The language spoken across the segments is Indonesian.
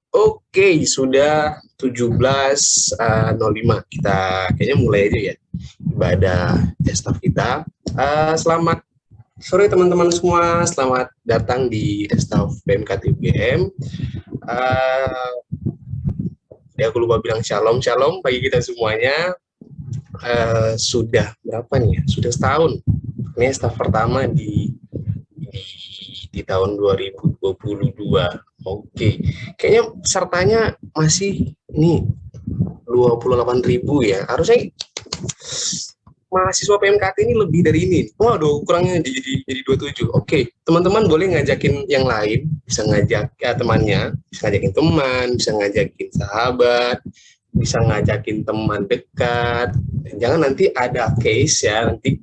Oke, sudah 17.05. Kita kayaknya mulai aja ya ibadah estaf kita. Selamat sore teman-teman semua, selamat datang di estaf BMKT UGM. Aku lupa bilang shalom bagi kita semuanya. Sudah berapa nih ya? Sudah setahun. Ini estaf pertama di tahun 2022. Oke, kayaknya pesertanya masih nih 28.000 ya. Harusnya mahasiswa PMKT ini lebih dari ini. Waduh, kurangnya jadi 27. Oke, teman-teman boleh ngajakin yang lain, bisa ngajak temannya, bisa ngajakin teman, bisa ngajakin sahabat, bisa ngajakin teman dekat. Jangan nanti ada case ya, nanti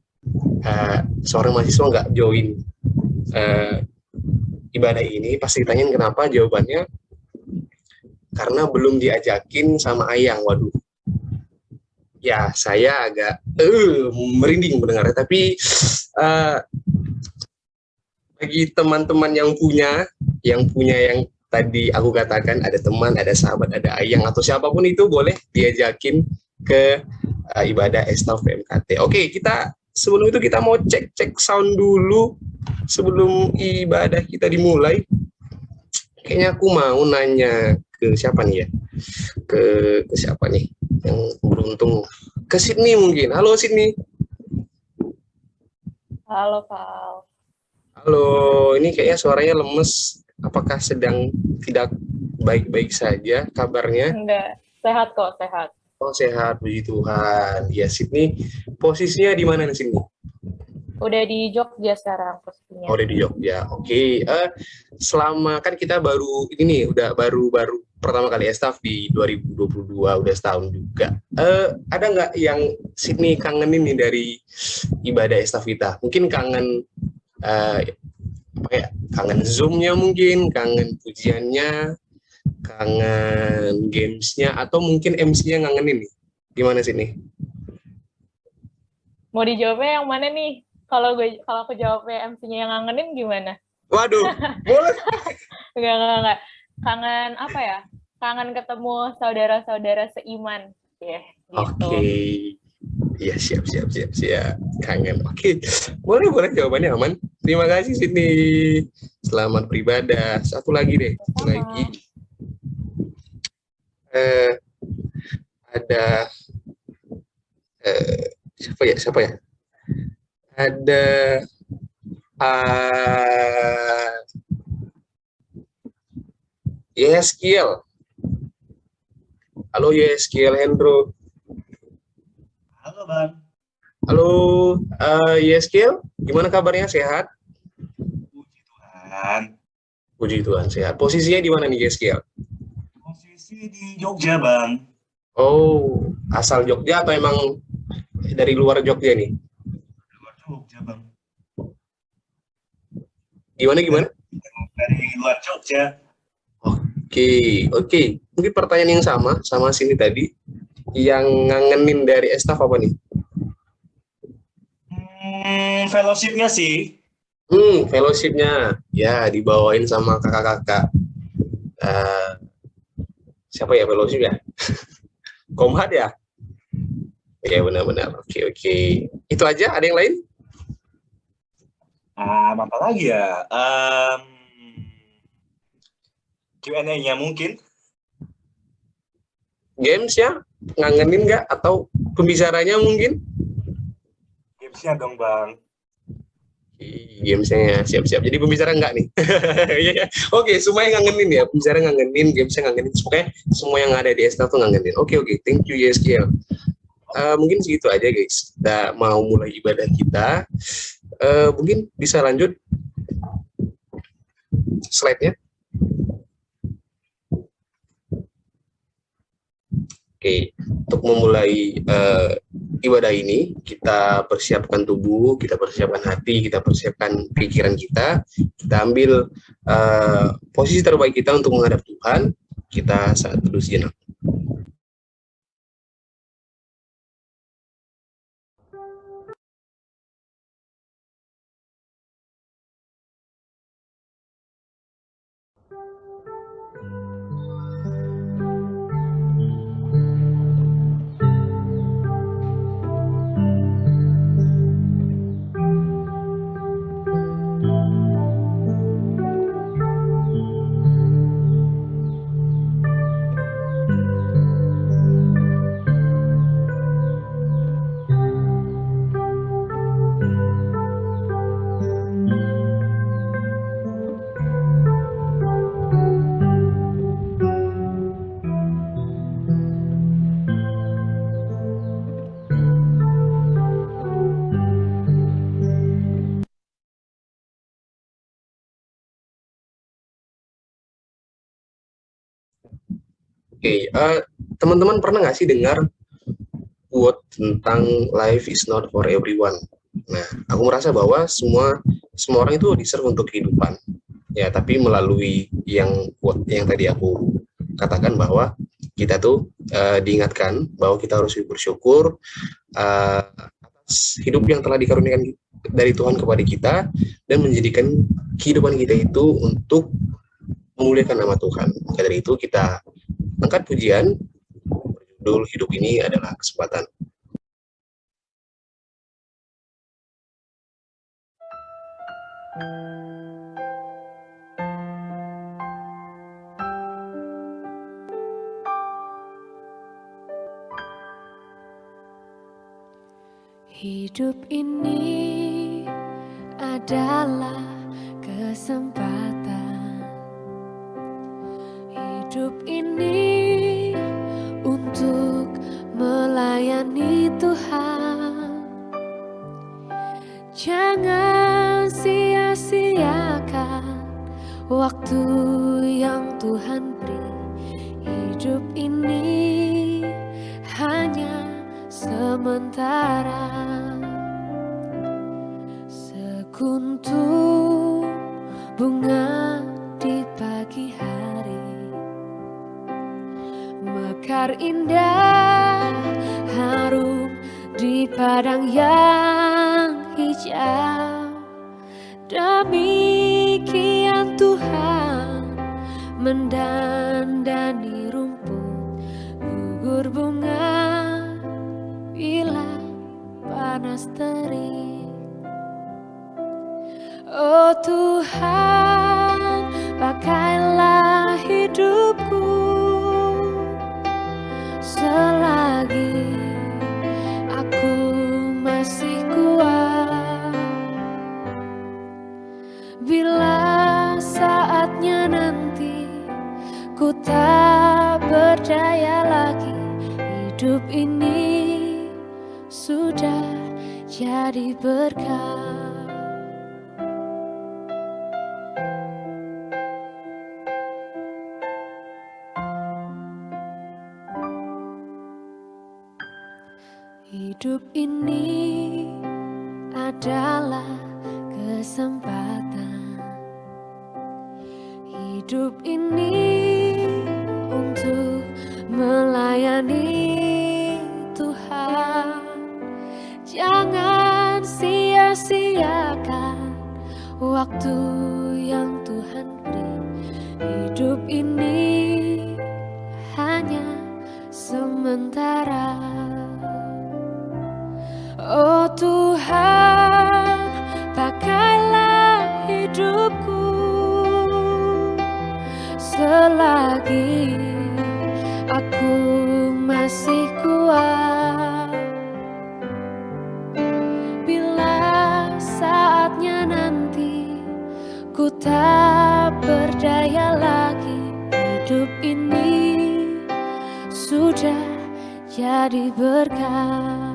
seorang mahasiswa nggak join ibadah ini, pasti ditanyain kenapa, jawabannya karena belum diajakin sama ayang. Waduh, ya saya agak merinding mendengarnya, tapi bagi teman-teman yang punya tadi aku katakan, ada teman, ada sahabat, ada ayang atau siapapun itu, boleh diajakin ke ibadah estaf PMKT. Oke, sebelum itu kita mau cek sound dulu sebelum ibadah kita dimulai. Kayaknya aku mau nanya ke siapa nih ya? Ke siapa nih yang beruntung? Ke Sydney mungkin. Halo Sydney. Halo Kak. Halo, ini kayaknya suaranya lemes. Apakah sedang tidak baik-baik saja kabarnya? Enggak, sehat kok, sehat. Oh sehat, puji Tuhan. Ya Sydney, posisinya di mana di sini? Udah di Jogja sekarang posisinya. Oh, udah di Jogja. Oke. Selama kan kita baru ini nih, udah baru pertama kali estaf di 2022, udah setahun juga. Ada nggak yang Sydney kangenin nih dari ibadah estaf kita? Mungkin kangen apa ya? Kangen Zoom-nya mungkin, kangen pujiannya, kangen games-nya, atau mungkin MC-nya ngangenin nih. Gimana Sydney? Mau dijawabnya yang mana nih? Kalau aku jawabnya MC-nya yang ngangenin gimana? Waduh, boleh. Enggak. Kangen apa ya? Kangen ketemu saudara-saudara seiman. Ya, gitu. Oke. Iya, siap. Kangen. Oke. Boleh jawabannya aman. Terima kasih Sydney. Selamat beribadah. Satu lagi deh. Satu Sama. lagi. Eh, ada siapa ya? Ada Yeskiel. Halo Yeskiel Hendro. Halo Bang. Halo Yeskiel, gimana kabarnya? Sehat? Puji Tuhan. Puji Tuhan sehat. Posisinya di mana nih Yeskiel? Posisi di Jogja Bang. Oh, asal Jogja atau emang dari luar Jogja nih? Luar Jogja Bang. Gimana? Dari luar Jogja. Oke. Mungkin pertanyaan yang sama sini tadi. Yang ngangenin dari estaf apa nih? Fellowship-nya sih. Fellowship-nya. Ya, dibawain sama kakak-kakak. Siapa ya fellowship ya? Komhad ya? Ya, benar-benar. Oke. Itu aja, ada yang lain? Apa lagi ya? Q&A-nya mungkin. Games ya? Ngangenin nggak? Atau pembicaranya mungkin? Games-nya dong Bang. Gamesnya siap-siap. Jadi pembicara nggak nih? Oke, semua yang ngangenin ya. Pembicara ngangenin, gamesnya ngangenin. Pokoknya semua yang ada di estaf tuh ngangenin. Oke. Thank you YSKL. Mungkin segitu aja guys. Kita mau mulai ibadah kita. Mungkin bisa lanjut slide-nya. Oke, untuk memulai ibadah ini, kita persiapkan tubuh, kita persiapkan hati, kita persiapkan pikiran kita ambil posisi terbaik kita untuk menghadap Tuhan. Kita saat teduh sejenak. Oke, teman-teman pernah nggak sih dengar quote tentang life is not for everyone? Nah, aku merasa bahwa semua orang itu deserve untuk kehidupan. Ya, tapi melalui yang quote yang tadi aku katakan bahwa kita tuh diingatkan bahwa kita harus bersyukur atas hidup yang telah dikaruniakan dari Tuhan kepada kita dan menjadikan kehidupan kita itu untuk memuliakan nama Tuhan. Maka dari itu kita angkat pujian berjudul Hidup Ini Adalah Kesempatan. Hidup ini adalah kesempatan. Hidup ini untuk melayani Tuhan. Jangan sia-siakan waktu yang Tuhan beri. ini hanya sementara. Sekuntum bunga di pagi hari, mekar indah harum di padang yang hijau. Demikian Tuhan mendandani rumput gugur bunga bila panas terik. Oh Tuhan, pakailah hidupku selagi aku masih kuat. Bila saatnya nanti ku tak berdaya lagi, hidup ini sudah jadi berkah. Hidup ini adalah kesempatan. Hidup ini untuk melayani Tuhan. Jangan sia-siakan waktu yang Tuhan beri. Hidup ini hanya sementara. Oh Tuhan, pakailah hidupku selagi aku masih kuat. Bila saatnya nanti ku tak berdaya lagi, hidup ini sudah jadi berkah.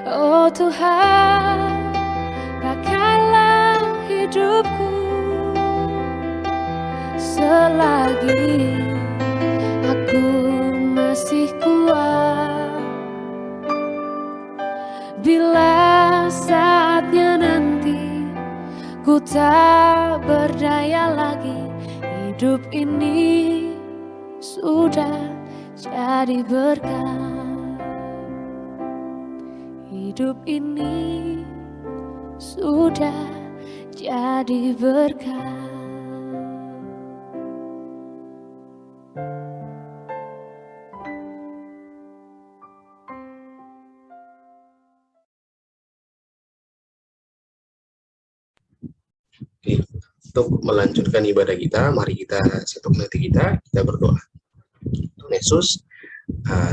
Oh Tuhan, pakailah hidupku selagi aku masih kuat. Bila saatnya nanti ku tak berdaya lagi, hidup ini sudah jadi berkah. Hidup ini sudah jadi berkah. Oke, untuk melanjutkan ibadah kita, mari kita setok hati kita berdoa. Tuhan Yesus,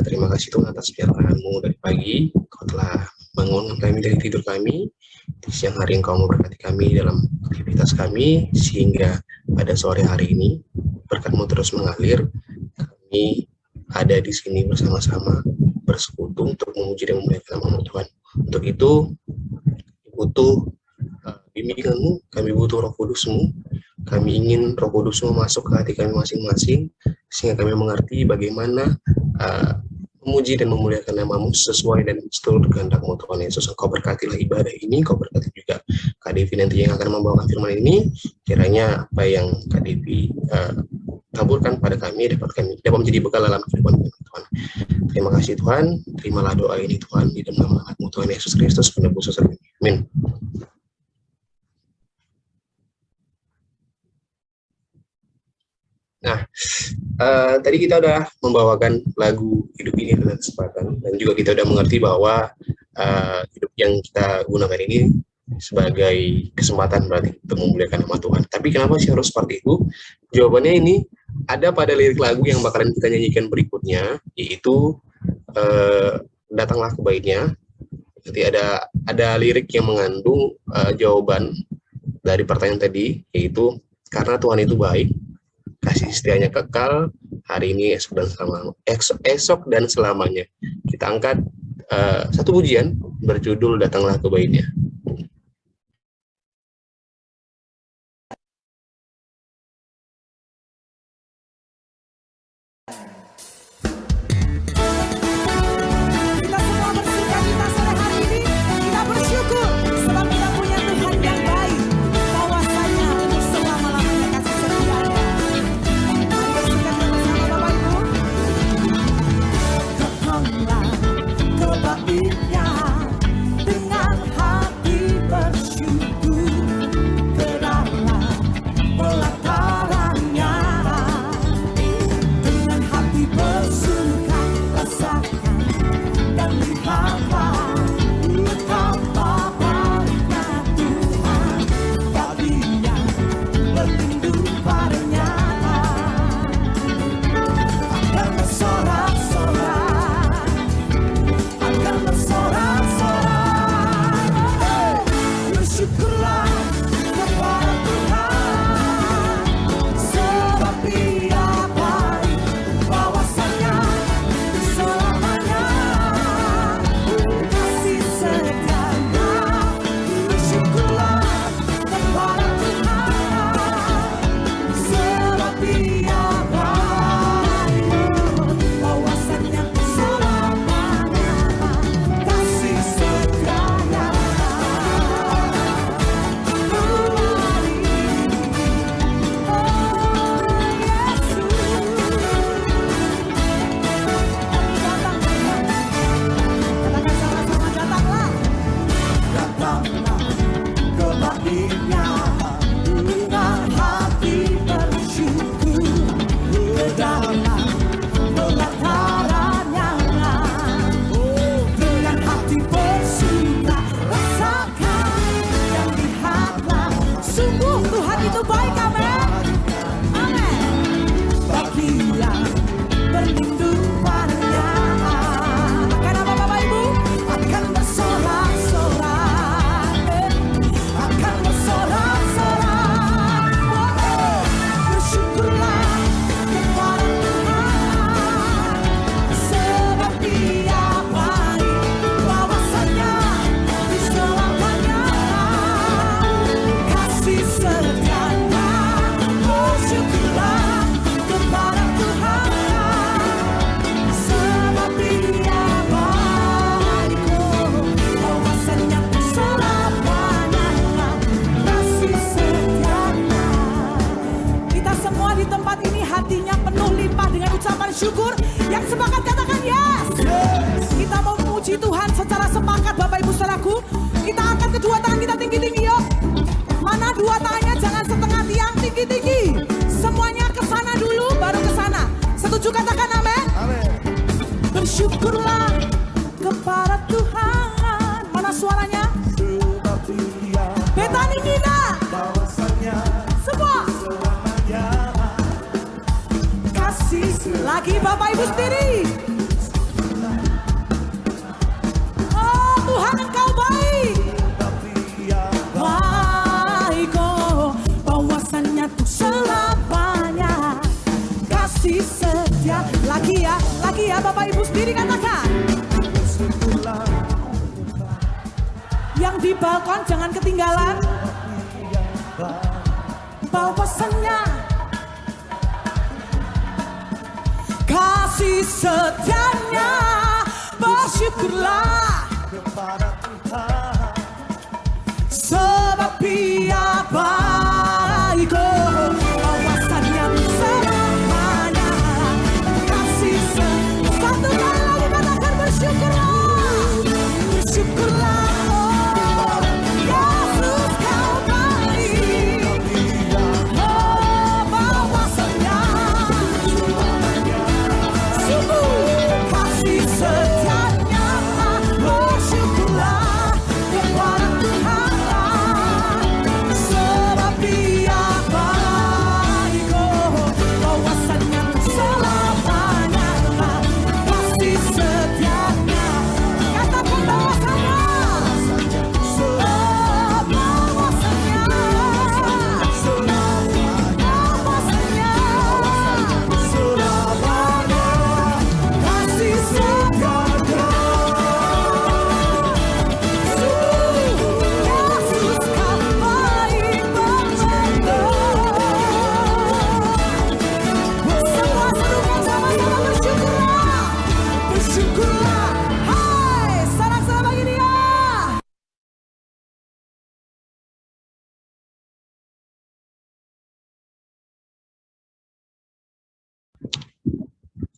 terima kasih Tuhan atas firman-Mu dari pagi. Kau telah bangunkan kami dari tidur kami. Di siang hari Engkau memberkati kami dalam aktivitas kami, sehingga pada sore hari ini berkat-Mu terus mengalir. Kami ada di sini bersama-sama bersekutu untuk memuji dan memuliakan nama-Mu Tuhan. Untuk itu butuh bimbingan-Mu, kami butuh Roh Kudus-Mu. Kami ingin Roh Kudus-Mu masuk ke hati kami masing-masing, sehingga kami mengerti bagaimana memuji dan memuliakan nama-Mu sesuai dan seturut kehendak-Mu Tuhan Yesus. Engkau berkatilah ibadah ini, Engkau berkati juga Kak Devi nanti yang akan membawakan firman ini. Kiranya apa yang Kak Devi taburkan pada kami dapat menjadi bekal dalam kehidupan kami Tuhan. Terima kasih Tuhan, terimalah doa ini Tuhan di dalam nama anakmu Tuhan Yesus Kristus penebus dosa kami. Amin. Nah, tadi kita udah membawakan lagu Hidup Ini Adalah Kesempatan, dan juga kita udah mengerti bahwa hidup yang kita gunakan ini sebagai kesempatan berarti untuk memuliakan nama Tuhan. Tapi kenapa sih harus seperti itu? Jawabannya ini ada pada lirik lagu yang bakalan kita nyanyikan berikutnya, yaitu Datanglah Ke Baitnya, Nanti ada lirik yang mengandung jawaban dari pertanyaan tadi, yaitu karena Tuhan itu baik, kasih setianya kekal, hari ini, esok dan selamanya. Kita angkat satu pujian berjudul Datanglah Kebaiknya. syukur. Yang sepakat katakan yes. Kita mau memuji Tuhan secara sepakat Bapak Ibu Saudaraku. Kita angkat kedua tangan kita tinggi-tinggi yuk. Mana dua tangannya jangan setengah tiang, tinggi-tinggi. Semuanya ke sana dulu baru ke sana. Setuju katakan amin? Bersyukurlah kepada Tuhan. Mana suaranya? Betani kita. Semua. Kasih lagi Bapak Ibu sendiri. Oh Tuhan Engkau baik. Baik oh, bawasannya tuh selamanya. Kasih setia. Lagi ya Bapak Ibu sendiri katakan. Yang di balkon jangan ketinggalan. Bahwasannya kasih setianya, bersyukurlah kepada Tuhan, sebab Dia baik. Bahwasannya selamanya. Kasih satu kali lagi katakan bersyukurlah. Bersyukurlah. Be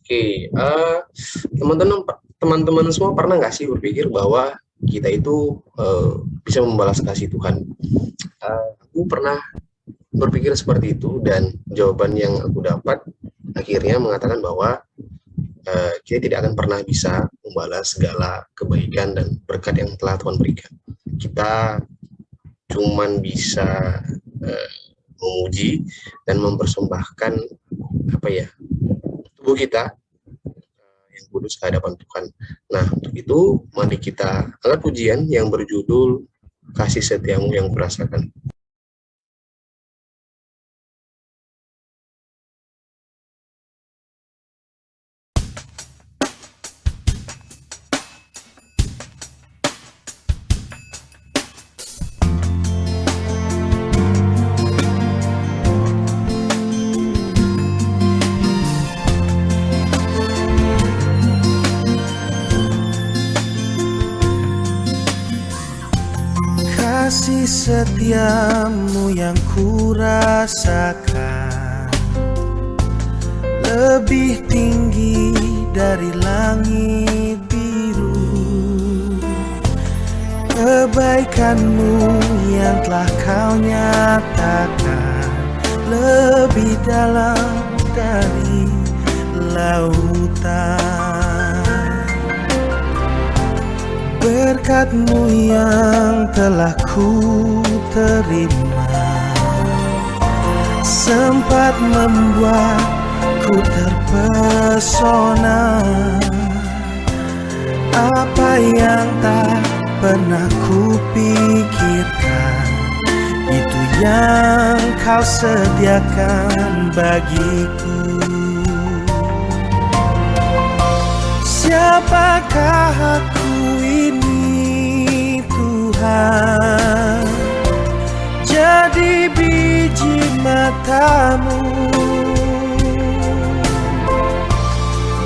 Oke, teman-teman semua pernah nggak sih berpikir bahwa kita itu bisa membalas kasih Tuhan? Aku pernah berpikir seperti itu dan jawaban yang aku dapat akhirnya mengatakan bahwa kita tidak akan pernah bisa membalas segala kebaikan dan berkat yang telah Tuhan berikan. Kita cuman bisa memuji dan mempersembahkan tubuh kita yang kudus ke hadapan Tuhan. Nah, untuk itu mari kita angkat pujian yang berjudul Kasih Setiamu yang Kurasakan. Kasih setiamu yang kurasakan lebih tinggi dari langit biru. Kebaikanmu yang telah kau nyatakan lebih dalam dari lautan. Berkat-Mu yang telah ku terima sempat membuatku terpesona. Apa yang tak pernah ku pikirkan, itu yang kau sediakan bagiku. Siapakah aku ini Tuhan? Jadi biji mata-Mu.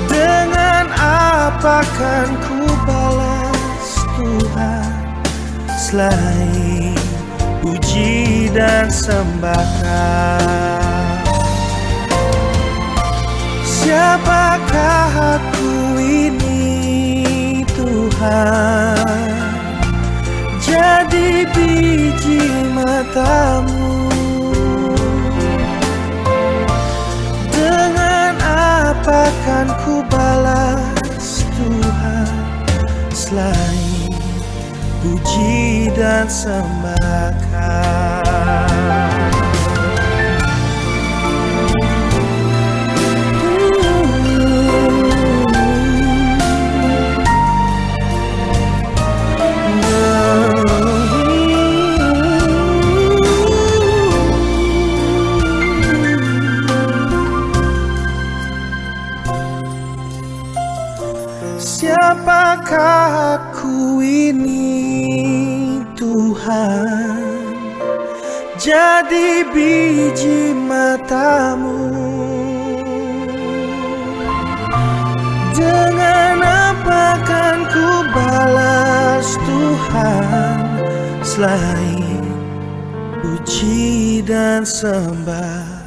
Dengan apa kan ku balas Tuhan selain puji dan sembahkan? Siapakah aku ini Tuhan? Jadi biji mata-Mu. Dengan apa kan ku balas Tuhan selain puji dan sembahkan? Siapakah aku ini Tuhan? Jadi biji mata-Mu. Dengan apa kan ku balas Tuhan selain puji dan sembah?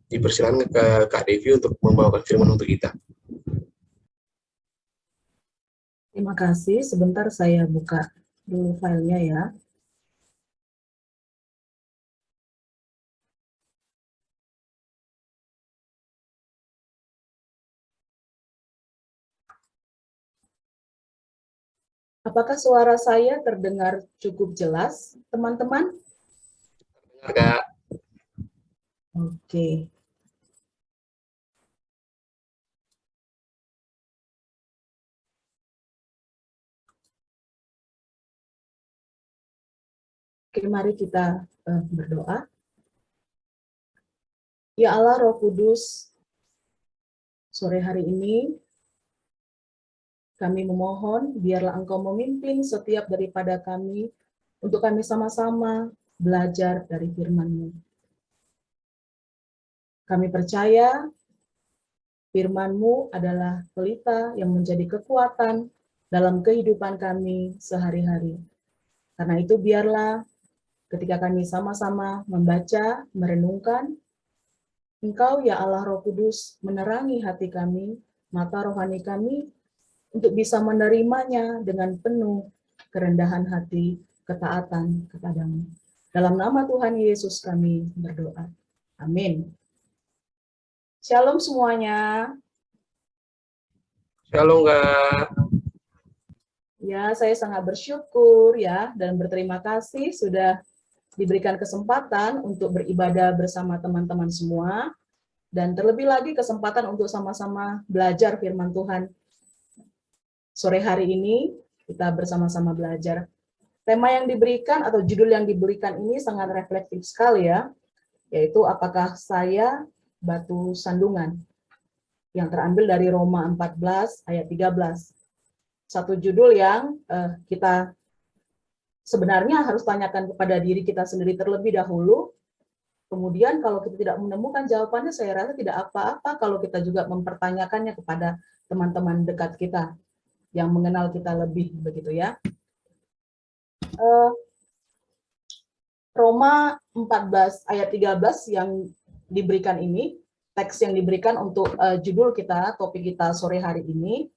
Dipersilakan ke Kak Devi untuk membawakan firman untuk kita. Terima kasih. Sebentar saya buka dulu filenya ya. Apakah suara saya terdengar cukup jelas, teman-teman? Kak. Oke. Oke, mari kita berdoa. Ya Allah, Roh Kudus, sore hari ini kami memohon biarlah Engkau memimpin setiap daripada kami untuk kami sama-sama belajar dari firman-Mu. Kami percaya firman-Mu adalah pelita yang menjadi kekuatan dalam kehidupan kami sehari-hari. Karena itu biarlah ketika kami sama-sama membaca, merenungkan, Engkau ya Allah Roh Kudus menerangi hati kami, mata rohani kami, untuk bisa menerimanya dengan penuh kerendahan hati, ketaatan kepadamu. Dalam nama Tuhan Yesus kami berdoa. Amin. Shalom semuanya. Shalom Kak. Ya, saya sangat bersyukur ya dan berterima kasih sudah diberikan kesempatan untuk beribadah bersama teman-teman semua, dan terlebih lagi kesempatan untuk sama-sama belajar firman Tuhan. Sore hari ini kita bersama-sama belajar. Tema yang diberikan atau judul yang diberikan ini sangat reflektif sekali ya, yaitu apakah saya batu sandungan, yang terambil dari Roma 14 ayat 13. Satu judul yang kita sebenarnya harus tanyakan kepada diri kita sendiri terlebih dahulu. Kemudian kalau kita tidak menemukan jawabannya, saya rasa tidak apa-apa kalau kita juga mempertanyakannya kepada teman-teman dekat kita yang mengenal kita lebih, begitu ya. Roma 14 ayat 13 yang diberikan ini, teks yang diberikan untuk judul kita, topik kita sore hari ini,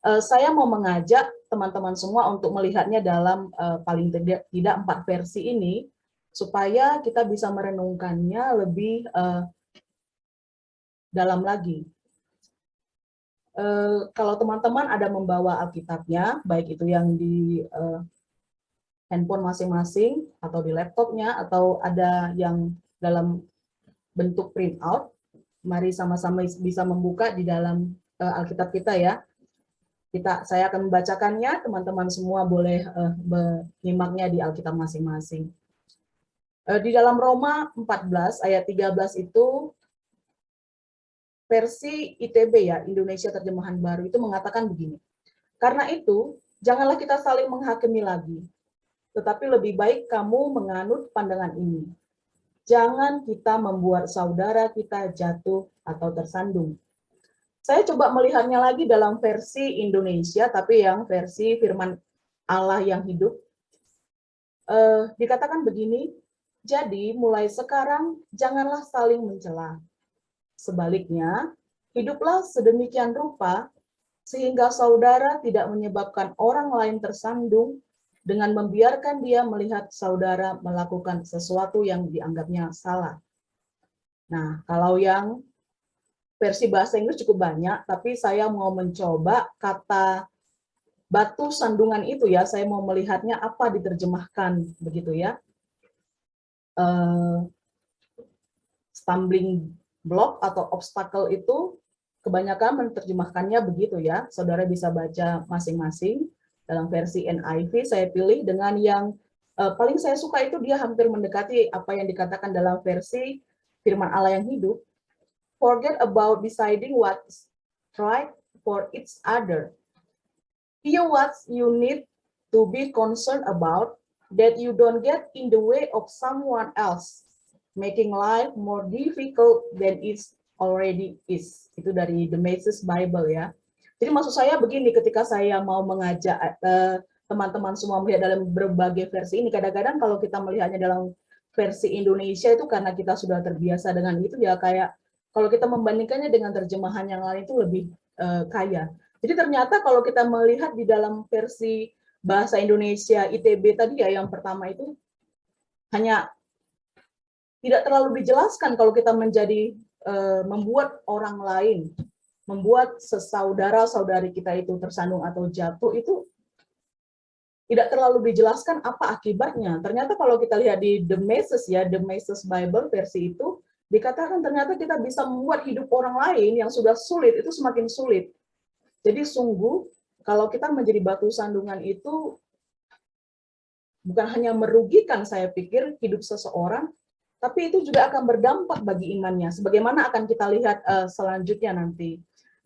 saya mau mengajak teman-teman semua untuk melihatnya dalam paling tidak 4 versi ini, supaya kita bisa merenungkannya lebih dalam lagi. Kalau teman-teman ada membawa Alkitabnya, baik itu yang di handphone masing-masing, atau di laptopnya, atau ada yang dalam bentuk printout, mari sama-sama bisa membuka di dalam Alkitab kita ya. Saya akan membacakannya, teman-teman semua boleh menyimaknya di Alkitab masing-masing. Di dalam Roma 14 ayat 13 itu, versi ITB ya, Indonesia Terjemahan Baru, itu mengatakan begini. Karena itu, janganlah kita saling menghakimi lagi, tetapi lebih baik kamu menganut pandangan ini. Jangan kita membuat saudara kita jatuh atau tersandung. Saya coba melihatnya lagi dalam versi Indonesia, tapi yang versi firman Allah yang hidup. Dikatakan begini, jadi mulai sekarang janganlah saling mencela. Sebaliknya, hiduplah sedemikian rupa sehingga saudara tidak menyebabkan orang lain tersandung dengan membiarkan dia melihat saudara melakukan sesuatu yang dianggapnya salah. Nah, kalau yang versi bahasa Inggris cukup banyak, tapi saya mau mencoba kata batu sandungan itu ya, saya mau melihatnya apa diterjemahkan begitu ya. Stumbling block atau obstacle itu kebanyakan menerjemahkannya begitu ya. Saudara bisa baca masing-masing. Dalam versi NIV saya pilih dengan yang paling saya suka itu dia hampir mendekati apa yang dikatakan dalam versi firman Allah yang hidup. Forget about deciding what's right for each other. Hear what you need to be concerned about, that you don't get in the way of someone else, making life more difficult than it already is. Itu dari The Message Bible ya. Jadi maksud saya begini, ketika saya mau mengajak teman-teman semua melihat dalam berbagai versi ini, kadang-kadang kalau kita melihatnya dalam versi Indonesia itu karena kita sudah terbiasa dengan itu ya, kayak kalau kita membandingkannya dengan terjemahan yang lain itu lebih kaya. Jadi ternyata kalau kita melihat di dalam versi bahasa Indonesia ITB tadi ya, yang pertama itu hanya tidak terlalu dijelaskan kalau kita menjadi membuat orang lain, membuat saudara-saudari kita itu tersandung atau jatuh, itu tidak terlalu dijelaskan apa akibatnya. Ternyata kalau kita lihat di The Message ya, The Message Bible versi itu, dikatakan ternyata kita bisa membuat hidup orang lain yang sudah sulit itu semakin sulit. Jadi sungguh kalau kita menjadi batu sandungan itu bukan hanya merugikan, saya pikir, hidup seseorang, tapi itu juga akan berdampak bagi imannya. Sebagaimana akan kita lihat selanjutnya nanti.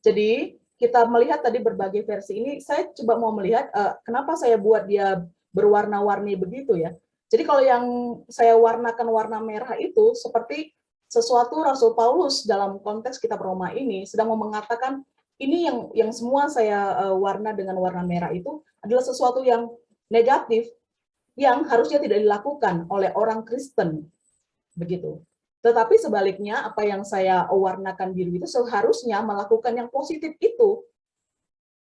Jadi kita melihat tadi berbagai versi ini, saya coba mau melihat kenapa saya buat dia berwarna-warni begitu ya. Jadi kalau yang saya warnakan warna merah itu seperti sesuatu Rasul Paulus dalam konteks kitab Roma ini sedang mau mengatakan ini yang semua saya warna dengan warna merah itu adalah sesuatu yang negatif yang harusnya tidak dilakukan oleh orang Kristen begitu. Tetapi sebaliknya apa yang saya warnakan biru itu seharusnya melakukan yang positif itu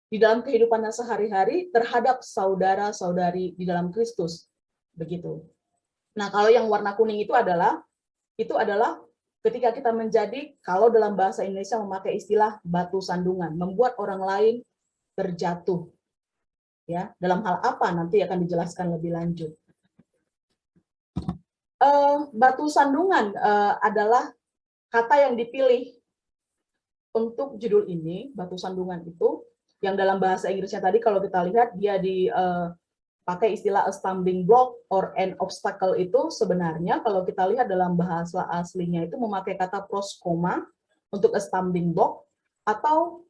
di dalam kehidupannya sehari-hari terhadap saudara-saudari di dalam Kristus begitu. Nah, kalau yang warna kuning itu adalah ketika kita menjadi, kalau dalam bahasa Indonesia memakai istilah batu sandungan, membuat orang lain terjatuh. Ya, dalam hal apa nanti akan dijelaskan lebih lanjut. Batu sandungan adalah kata yang dipilih untuk judul ini. Batu sandungan itu yang dalam bahasa Inggrisnya tadi kalau kita lihat dia pakai istilah a stumbling block or an obstacle itu sebenarnya kalau kita lihat dalam bahasa aslinya itu memakai kata proskoma untuk a stumbling block atau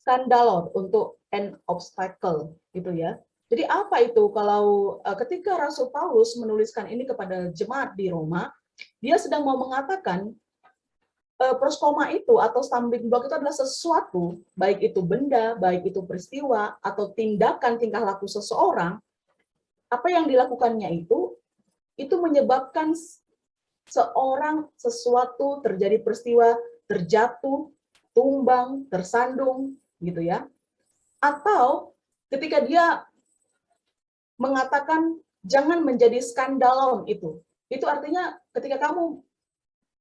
skandalon untuk an obstacle gitu ya. Jadi apa itu kalau ketika Rasul Paulus menuliskan ini kepada jemaat di Roma, dia sedang mau mengatakan proskoma itu atau stumbling block itu adalah sesuatu, baik itu benda, baik itu peristiwa, atau tindakan tingkah laku seseorang, apa yang dilakukannya itu menyebabkan sesuatu terjadi peristiwa, terjatuh, tumbang, tersandung, gitu ya. Atau ketika dia mengatakan jangan menjadi skandalon itu artinya ketika kamu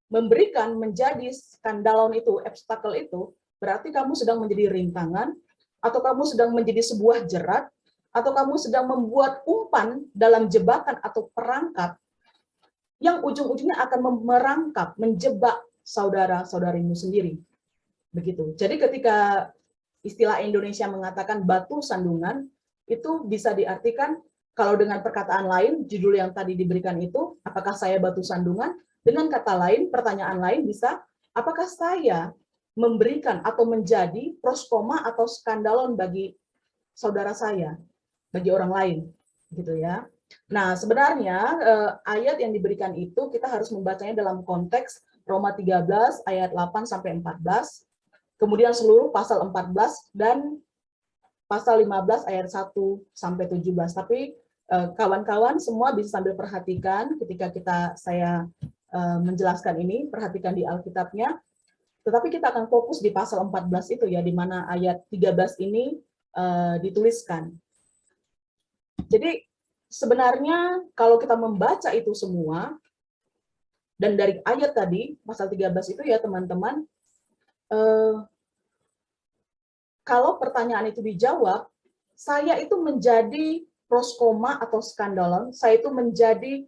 memberikan menjadi skandalon itu, obstacle itu, berarti kamu sedang menjadi rintangan, atau kamu sedang menjadi sebuah jerat, atau kamu sedang membuat umpan dalam jebakan atau perangkap yang ujung-ujungnya akan merangkap, menjebak saudara-saudarimu sendiri. Begitu. Jadi ketika istilah Indonesia mengatakan batu sandungan, itu bisa diartikan, kalau dengan perkataan lain, judul yang tadi diberikan itu, apakah saya batu sandungan? Dengan kata lain, pertanyaan lain bisa, apakah saya memberikan atau menjadi proskoma atau skandalon bagi saudara saya, bagi orang lain, gitu ya. Nah, sebenarnya ayat yang diberikan itu kita harus membacanya dalam konteks Roma 13 ayat 8 sampai 14, kemudian seluruh pasal 14 dan pasal 15 ayat 1 sampai 17. Tapi kawan-kawan semua bisa sambil perhatikan ketika saya menjelaskan ini, perhatikan di Alkitabnya. Tetapi kita akan fokus di pasal 14 itu ya, di mana ayat 13 ini dituliskan. Jadi sebenarnya kalau kita membaca itu semua, dan dari ayat tadi, pasal 13 itu ya teman-teman, kalau pertanyaan itu dijawab, saya itu menjadi proskoma atau skandalon, saya itu menjadi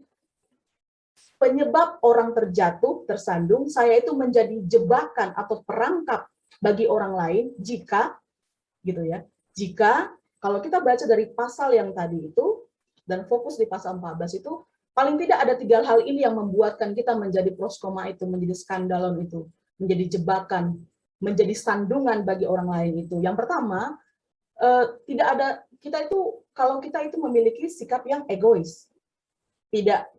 penyebab orang terjatuh, tersandung, saya itu menjadi jebakan atau perangkap bagi orang lain jika, gitu ya, jika kalau kita baca dari pasal yang tadi itu, dan fokus di pasal 14 itu, paling tidak ada 3 hal ini yang membuatkan kita menjadi proskoma itu, menjadi skandalon itu, menjadi jebakan, menjadi sandungan bagi orang lain itu. Yang pertama, tidak ada, kalau kita itu memiliki sikap yang egois, tidak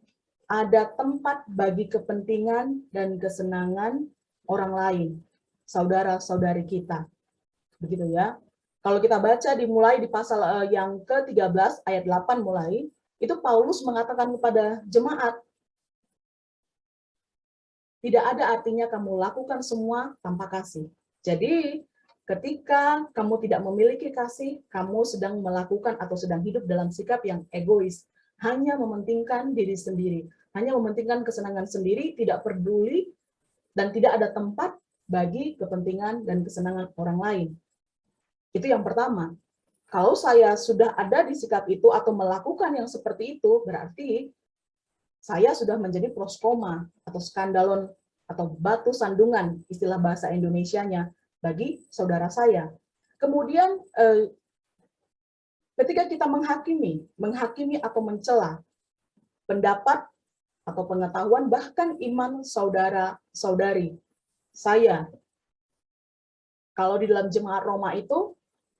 ada tempat bagi kepentingan dan kesenangan orang lain, saudara-saudari kita. Begitu ya. Kalau kita baca dimulai di pasal yang ke-13 ayat 8 mulai, itu Paulus mengatakan kepada jemaat, tidak ada artinya kamu lakukan semua tanpa kasih. Jadi ketika kamu tidak memiliki kasih, kamu sedang melakukan atau sedang hidup dalam sikap yang egois, hanya mementingkan diri sendiri, hanya mementingkan kesenangan sendiri, tidak peduli dan tidak ada tempat bagi kepentingan dan kesenangan orang lain. Itu yang pertama. Kalau saya sudah ada di sikap itu atau melakukan yang seperti itu, berarti saya sudah menjadi proskoma atau skandalon atau batu sandungan, istilah bahasa Indonesianya, bagi saudara saya. Kemudian ketika kita menghakimi atau mencela pendapat atau pengetahuan, bahkan iman saudara-saudari saya. Kalau di dalam jemaat Roma itu,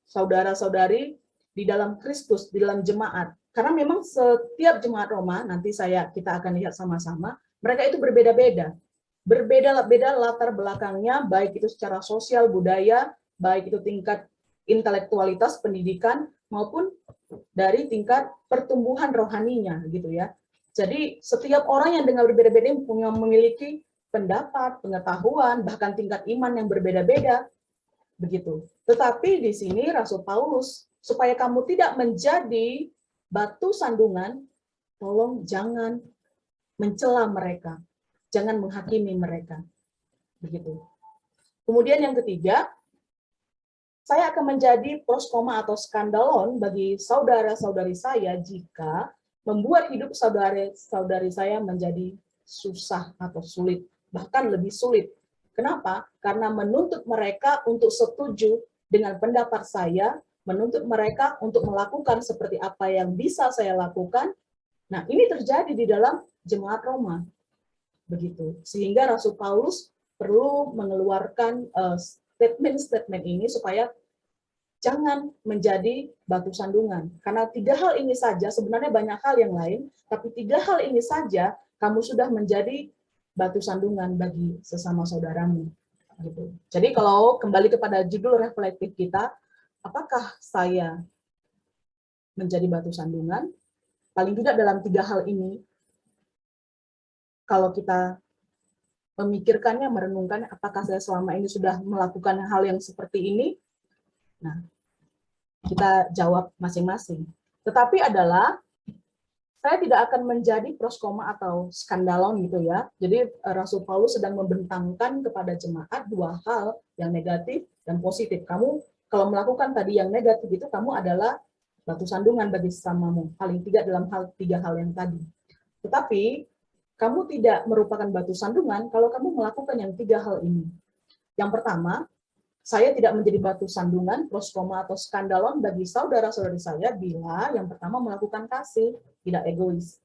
saudara-saudari di dalam Kristus, di dalam jemaat. Karena memang setiap jemaat Roma, nanti kita akan lihat sama-sama, mereka itu berbeda-beda. Berbeda-beda latar belakangnya, baik itu secara sosial, budaya, baik itu tingkat intelektualitas, pendidikan, maupun dari tingkat pertumbuhan rohaninya, gitu ya. Jadi setiap orang yang dengan berbeda-beda memiliki pendapat, pengetahuan, bahkan tingkat iman yang berbeda-beda, begitu. Tetapi di sini Rasul Paulus, supaya kamu tidak menjadi batu sandungan, tolong jangan mencela mereka, jangan menghakimi mereka, begitu. Kemudian yang ketiga, saya akan menjadi proskoma atau skandalon bagi saudara-saudari saya jika membuat hidup saudara-saudari saya menjadi susah atau sulit, bahkan lebih sulit. Kenapa? Karena menuntut mereka untuk setuju dengan pendapat saya, menuntut mereka untuk melakukan seperti apa yang bisa saya lakukan. Nah, ini terjadi di dalam jemaat Roma. Begitu. Sehingga Rasul Paulus perlu mengeluarkan statement-statement ini supaya jangan menjadi batu sandungan. Karena 3 hal ini saja, sebenarnya banyak hal yang lain, tapi 3 hal ini saja kamu sudah menjadi batu sandungan bagi sesama saudaramu. Gitu. Jadi kalau kembali kepada judul reflektif kita, apakah saya menjadi batu sandungan? Paling tidak dalam 3 hal ini, kalau kita memikirkannya, merenungkan, apakah saya selama ini sudah melakukan hal yang seperti ini? Nah, kita jawab masing-masing. Tetapi adalah, saya tidak akan menjadi proskoma atau skandalon gitu ya. Jadi Rasul Paulus sedang membentangkan kepada jemaat 2 hal, yang negatif dan positif. Kamu kalau melakukan tadi yang negatif itu, kamu adalah batu sandungan bagi sesamamu. Paling tidak dalam 3 hal yang tadi. Tetapi kamu tidak merupakan batu sandungan kalau kamu melakukan yang 3 hal ini. Yang pertama, saya tidak menjadi batu sandungan, proskoma atau skandalon bagi saudara-saudari saya bila yang pertama melakukan kasih, tidak egois.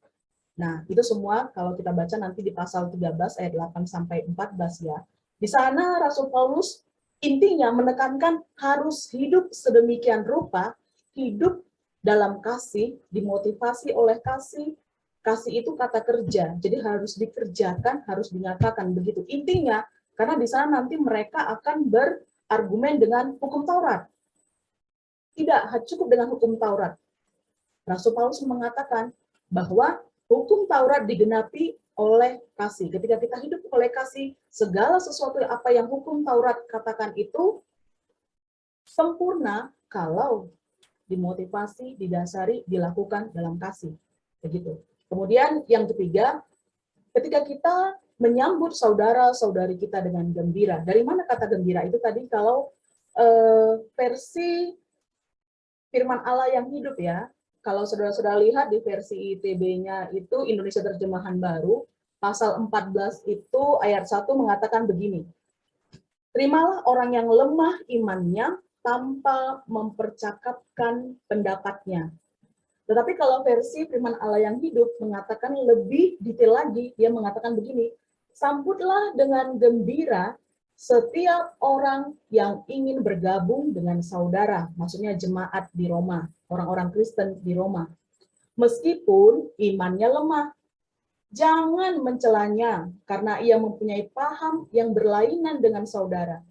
Nah, itu semua kalau kita baca nanti di pasal 13 ayat 8 sampai 14 ya. Di sana Rasul Paulus intinya menekankan harus hidup sedemikian rupa, hidup dalam kasih, dimotivasi oleh kasih. Kasih itu kata kerja, jadi harus dikerjakan, harus dinyatakan begitu. Intinya, karena di sana nanti mereka akan berargumen dengan hukum Taurat. Tidak cukup dengan hukum Taurat. Rasul Paulus mengatakan bahwa hukum Taurat digenapi oleh kasih. Ketika kita hidup oleh kasih, segala sesuatu apa yang hukum Taurat katakan itu sempurna kalau dimotivasi, didasari, dilakukan dalam kasih. Begitu. Kemudian yang ketiga, ketika kita menyambut saudara-saudari kita dengan gembira. Dari mana kata gembira itu tadi? Kalau versi firman Allah yang hidup ya, kalau saudara-saudara lihat di versi ITB-nya itu Indonesia Terjemahan Baru, pasal 14 itu ayat 1 mengatakan begini. Terimalah orang yang lemah imannya tanpa mempercakapkan pendapatnya. Tetapi kalau versi firman Allah yang hidup mengatakan lebih detail lagi, dia mengatakan begini, sambutlah dengan gembira setiap orang yang ingin bergabung dengan saudara, maksudnya jemaat di Roma, orang-orang Kristen di Roma. Meskipun imannya lemah, jangan mencelanya karena ia mempunyai paham yang berlainan dengan saudara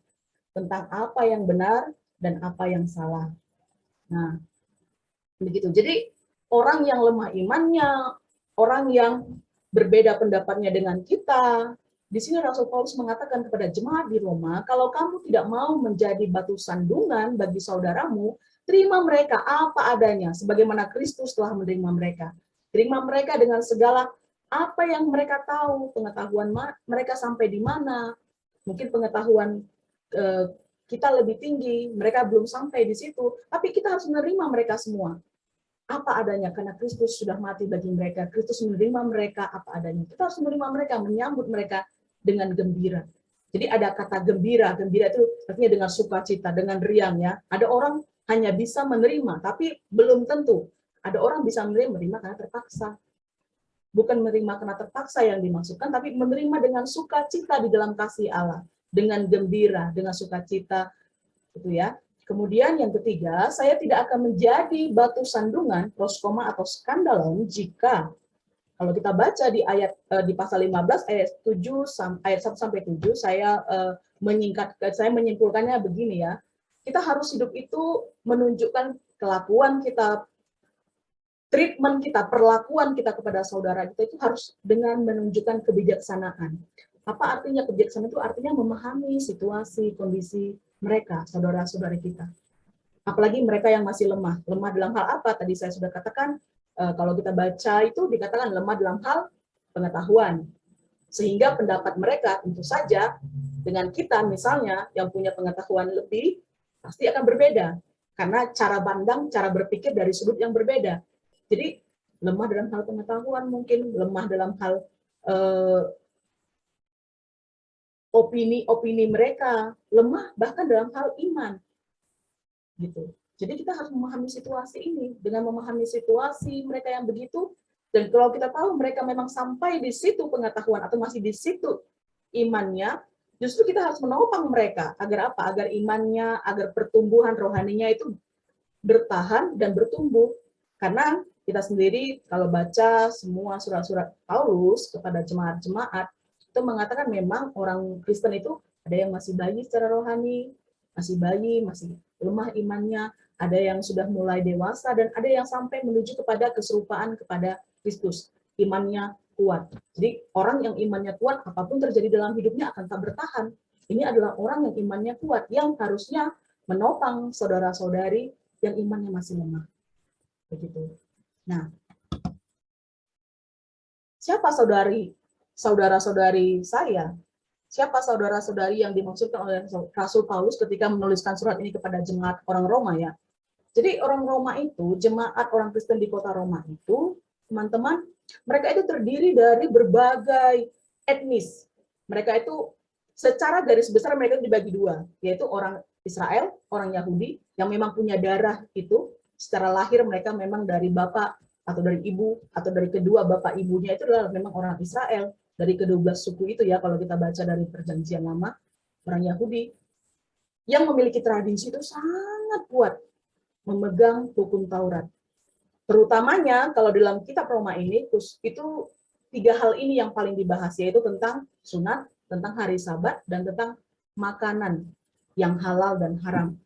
tentang apa yang benar dan apa yang salah. Nah, begitu. Jadi orang yang lemah imannya, orang yang berbeda pendapatnya dengan kita, di sini Rasul Paulus mengatakan kepada jemaat di Roma, kalau kamu tidak mau menjadi batu sandungan bagi saudaramu, terima mereka apa adanya, sebagaimana Kristus telah menerima mereka. Terima mereka dengan segala apa yang mereka tahu, pengetahuan mereka sampai di mana, mungkin pengetahuan kita lebih tinggi, mereka belum sampai di situ, tapi kita harus menerima mereka semua. Apa adanya, karena Kristus sudah mati bagi mereka, Kristus menerima mereka apa adanya. Kita harus menerima mereka, menyambut mereka dengan gembira. Jadi ada kata gembira, gembira itu artinya dengan sukacita, dengan riang ya. Ada orang hanya bisa menerima, tapi belum tentu. Ada orang bisa menerima karena terpaksa. Bukan menerima karena terpaksa yang dimaksudkan, tapi menerima dengan sukacita di dalam kasih Allah, dengan gembira, dengan sukacita, gitu ya. Kemudian yang ketiga, saya tidak akan menjadi batu sandungan, proskoma atau skandalon jika kalau kita baca di ayat di pasal 15 ayat 7 ayat 1 sampai 7, saya menyimpulkannya begini ya. Kita harus hidup itu menunjukkan kelakuan kita, treatment kita, perlakuan kita kepada saudara kita itu harus dengan menunjukkan kebijaksanaan. Apa artinya kebijaksanaan? Itu artinya memahami situasi, kondisi mereka, saudara-saudari kita. Apalagi mereka yang masih lemah. Lemah dalam hal apa? Tadi saya sudah katakan, kalau kita baca itu dikatakan lemah dalam hal pengetahuan. Sehingga pendapat mereka tentu saja dengan kita misalnya yang punya pengetahuan lebih, pasti akan berbeda. Karena cara pandang, cara berpikir dari sudut yang berbeda. Jadi lemah dalam hal pengetahuan mungkin, lemah dalam hal opini mereka, lemah bahkan dalam hal iman. Gitu. Jadi kita harus memahami situasi ini. Dengan memahami situasi mereka yang begitu, dan kalau kita tahu mereka memang sampai di situ pengetahuan atau masih di situ imannya, justru kita harus menopang mereka. Agar apa? Agar imannya, agar pertumbuhan rohaninya itu bertahan dan bertumbuh. Karena kita sendiri kalau baca semua surat-surat Paulus kepada jemaat-jemaat, itu mengatakan memang orang Kristen itu ada yang masih bayi secara rohani, masih bayi, masih lemah imannya, ada yang sudah mulai dewasa, dan ada yang sampai menuju kepada keserupaan kepada Kristus. Imannya kuat. Jadi orang yang imannya kuat, apapun terjadi dalam hidupnya akan tak bertahan. Ini adalah orang yang imannya kuat, yang harusnya menopang saudara-saudari yang imannya masih lemah. Begitu. Nah, siapa saudara-saudari saya? Siapa saudara-saudari yang dimaksudkan oleh Rasul Paulus ketika menuliskan surat ini kepada jemaat orang Roma ya? Jadi orang Roma itu, jemaat orang Kristen di kota Roma itu, teman-teman, mereka itu terdiri dari berbagai etnis. Mereka itu secara garis besar mereka dibagi dua, yaitu orang Israel, orang Yahudi, yang memang punya darah itu, secara lahir mereka memang dari bapak atau dari ibu, atau dari kedua bapak ibunya itu adalah memang orang Israel, dari ke-12 suku itu ya, kalau kita baca dari perjanjian lama, orang Yahudi, yang memiliki tradisi itu sangat kuat, memegang hukum Taurat. Terutamanya kalau dalam kitab Roma ini, itu 3 hal ini yang paling dibahas, yaitu tentang sunat, tentang hari Sabat, dan tentang makanan yang halal dan haram.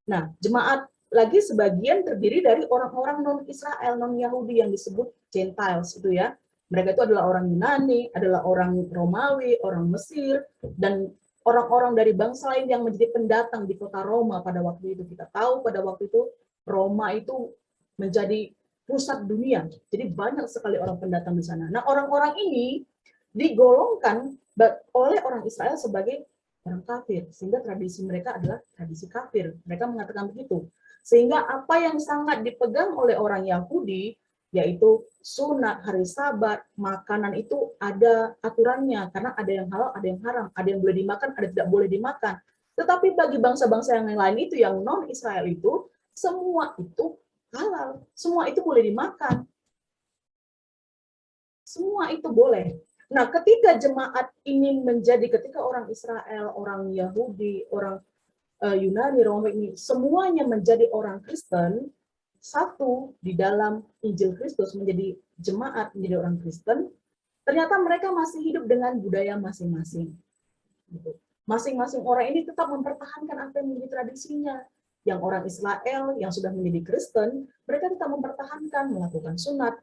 Nah, jemaat lagi sebagian terdiri dari orang-orang non-Israel, non-Yahudi yang disebut Gentiles itu ya. Mereka itu adalah orang Yunani, adalah orang Romawi, orang Mesir, dan orang-orang dari bangsa lain yang menjadi pendatang di kota Roma pada waktu itu. Kita tahu pada waktu itu Roma itu menjadi pusat dunia. Jadi banyak sekali orang pendatang di sana. Nah, orang-orang ini digolongkan oleh orang Israel sebagai orang kafir, sehingga tradisi mereka adalah tradisi kafir. Mereka mengatakan begitu. Sehingga apa yang sangat dipegang oleh orang Yahudi, yaitu sunat, hari Sabat, makanan itu ada aturannya, karena ada yang halal, ada yang haram, ada yang boleh dimakan, ada yang tidak boleh dimakan. Tetapi bagi bangsa-bangsa yang lain itu, yang non-Israel itu, semua itu halal, semua itu boleh dimakan. Semua itu boleh. Nah, ketika jemaat ini ketika orang Israel, orang Yahudi, orang Yunani, Romawi, semuanya menjadi orang Kristen, satu di dalam Injil Kristus, menjadi jemaat, menjadi orang Kristen, ternyata mereka masih hidup dengan budaya masing-masing. Masing-masing orang ini tetap mempertahankan apa yang menjadi tradisinya. Yang orang Israel yang sudah menjadi Kristen, mereka tetap mempertahankan melakukan sunat,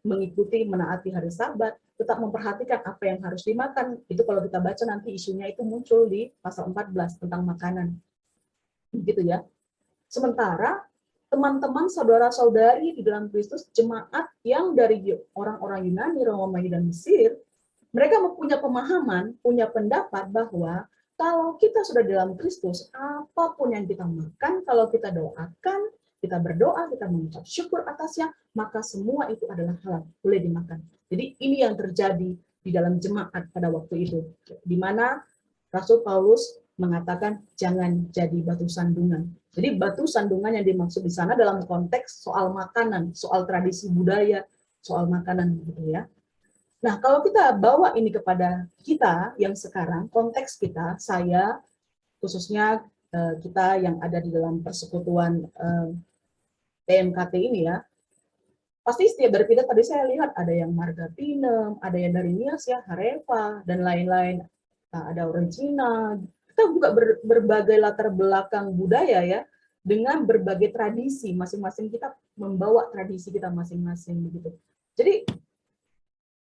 mengikuti, menaati hari Sabat, tetap memperhatikan apa yang harus dimakan. Itu kalau kita baca nanti isunya itu muncul di pasal 14 tentang makanan. Gitu ya. Sementara teman-teman saudara-saudari di dalam Kristus, jemaat yang dari orang-orang Yunani, Romawi, dan Mesir, mereka punya pemahaman, punya pendapat bahwa kalau kita sudah dalam Kristus, apapun yang kita makan, kalau kita doakan, kita berdoa, kita mengucap syukur atasnya, maka semua itu adalah halal, boleh dimakan. Jadi ini yang terjadi di dalam jemaat pada waktu itu, di mana Rasul Paulus mengatakan jangan jadi batu sandungan. Jadi batu sandungan yang dimaksud di sana dalam konteks soal makanan, soal tradisi budaya, soal makanan gitu ya. Nah, kalau kita bawa ini kepada kita yang sekarang, konteks kita, saya khususnya kita yang ada di dalam persekutuan PMKT ini ya, pasti setiap berpindah tadi saya lihat ada yang marga Pinem, ada yang dari Nias ya, Hareva, dan lain-lain. Nah, ada orang Cina. Kita juga berbagai latar belakang budaya ya, dengan berbagai tradisi. Masing-masing kita membawa tradisi kita masing-masing begitu. Jadi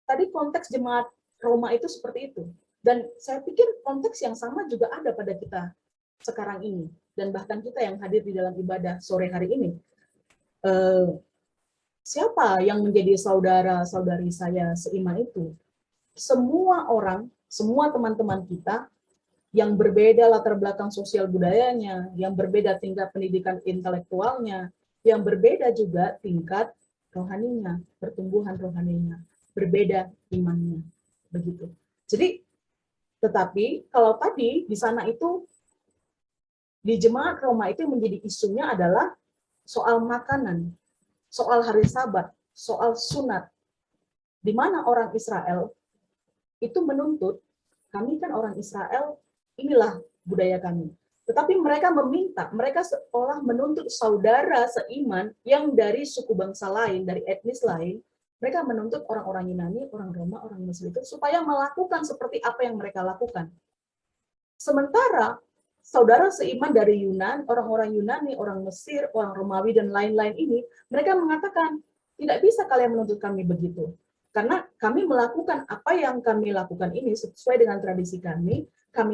tadi konteks jemaat Roma itu seperti itu. Dan saya pikir konteks yang sama juga ada pada kita sekarang ini. Dan bahkan kita yang hadir di dalam ibadah sore hari ini. Siapa yang menjadi saudara-saudari saya seiman itu? Semua orang, semua teman-teman kita yang berbeda latar belakang sosial budayanya, yang berbeda tingkat pendidikan intelektualnya, yang berbeda juga tingkat rohaninya, pertumbuhan rohaninya, berbeda imannya. Begitu. Jadi, tetapi kalau tadi di sana itu, di jemaat Roma itu menjadi isunya adalah soal makanan, soal hari Sabat, soal sunat, di mana orang Israel itu menuntut, kami kan orang Israel, inilah budaya kami. Tetapi mereka meminta, mereka seolah menuntut saudara seiman yang dari suku bangsa lain, dari etnis lain, mereka menuntut orang-orang Yunani, orang Roma, orang Mesir itu supaya melakukan seperti apa yang mereka lakukan. Sementara saudara seiman dari Yunan, orang-orang Yunani, orang Mesir, orang Romawi, dan lain-lain ini, mereka mengatakan, tidak bisa kalian menuntut kami begitu. Karena kami melakukan apa yang kami lakukan ini sesuai dengan tradisi kami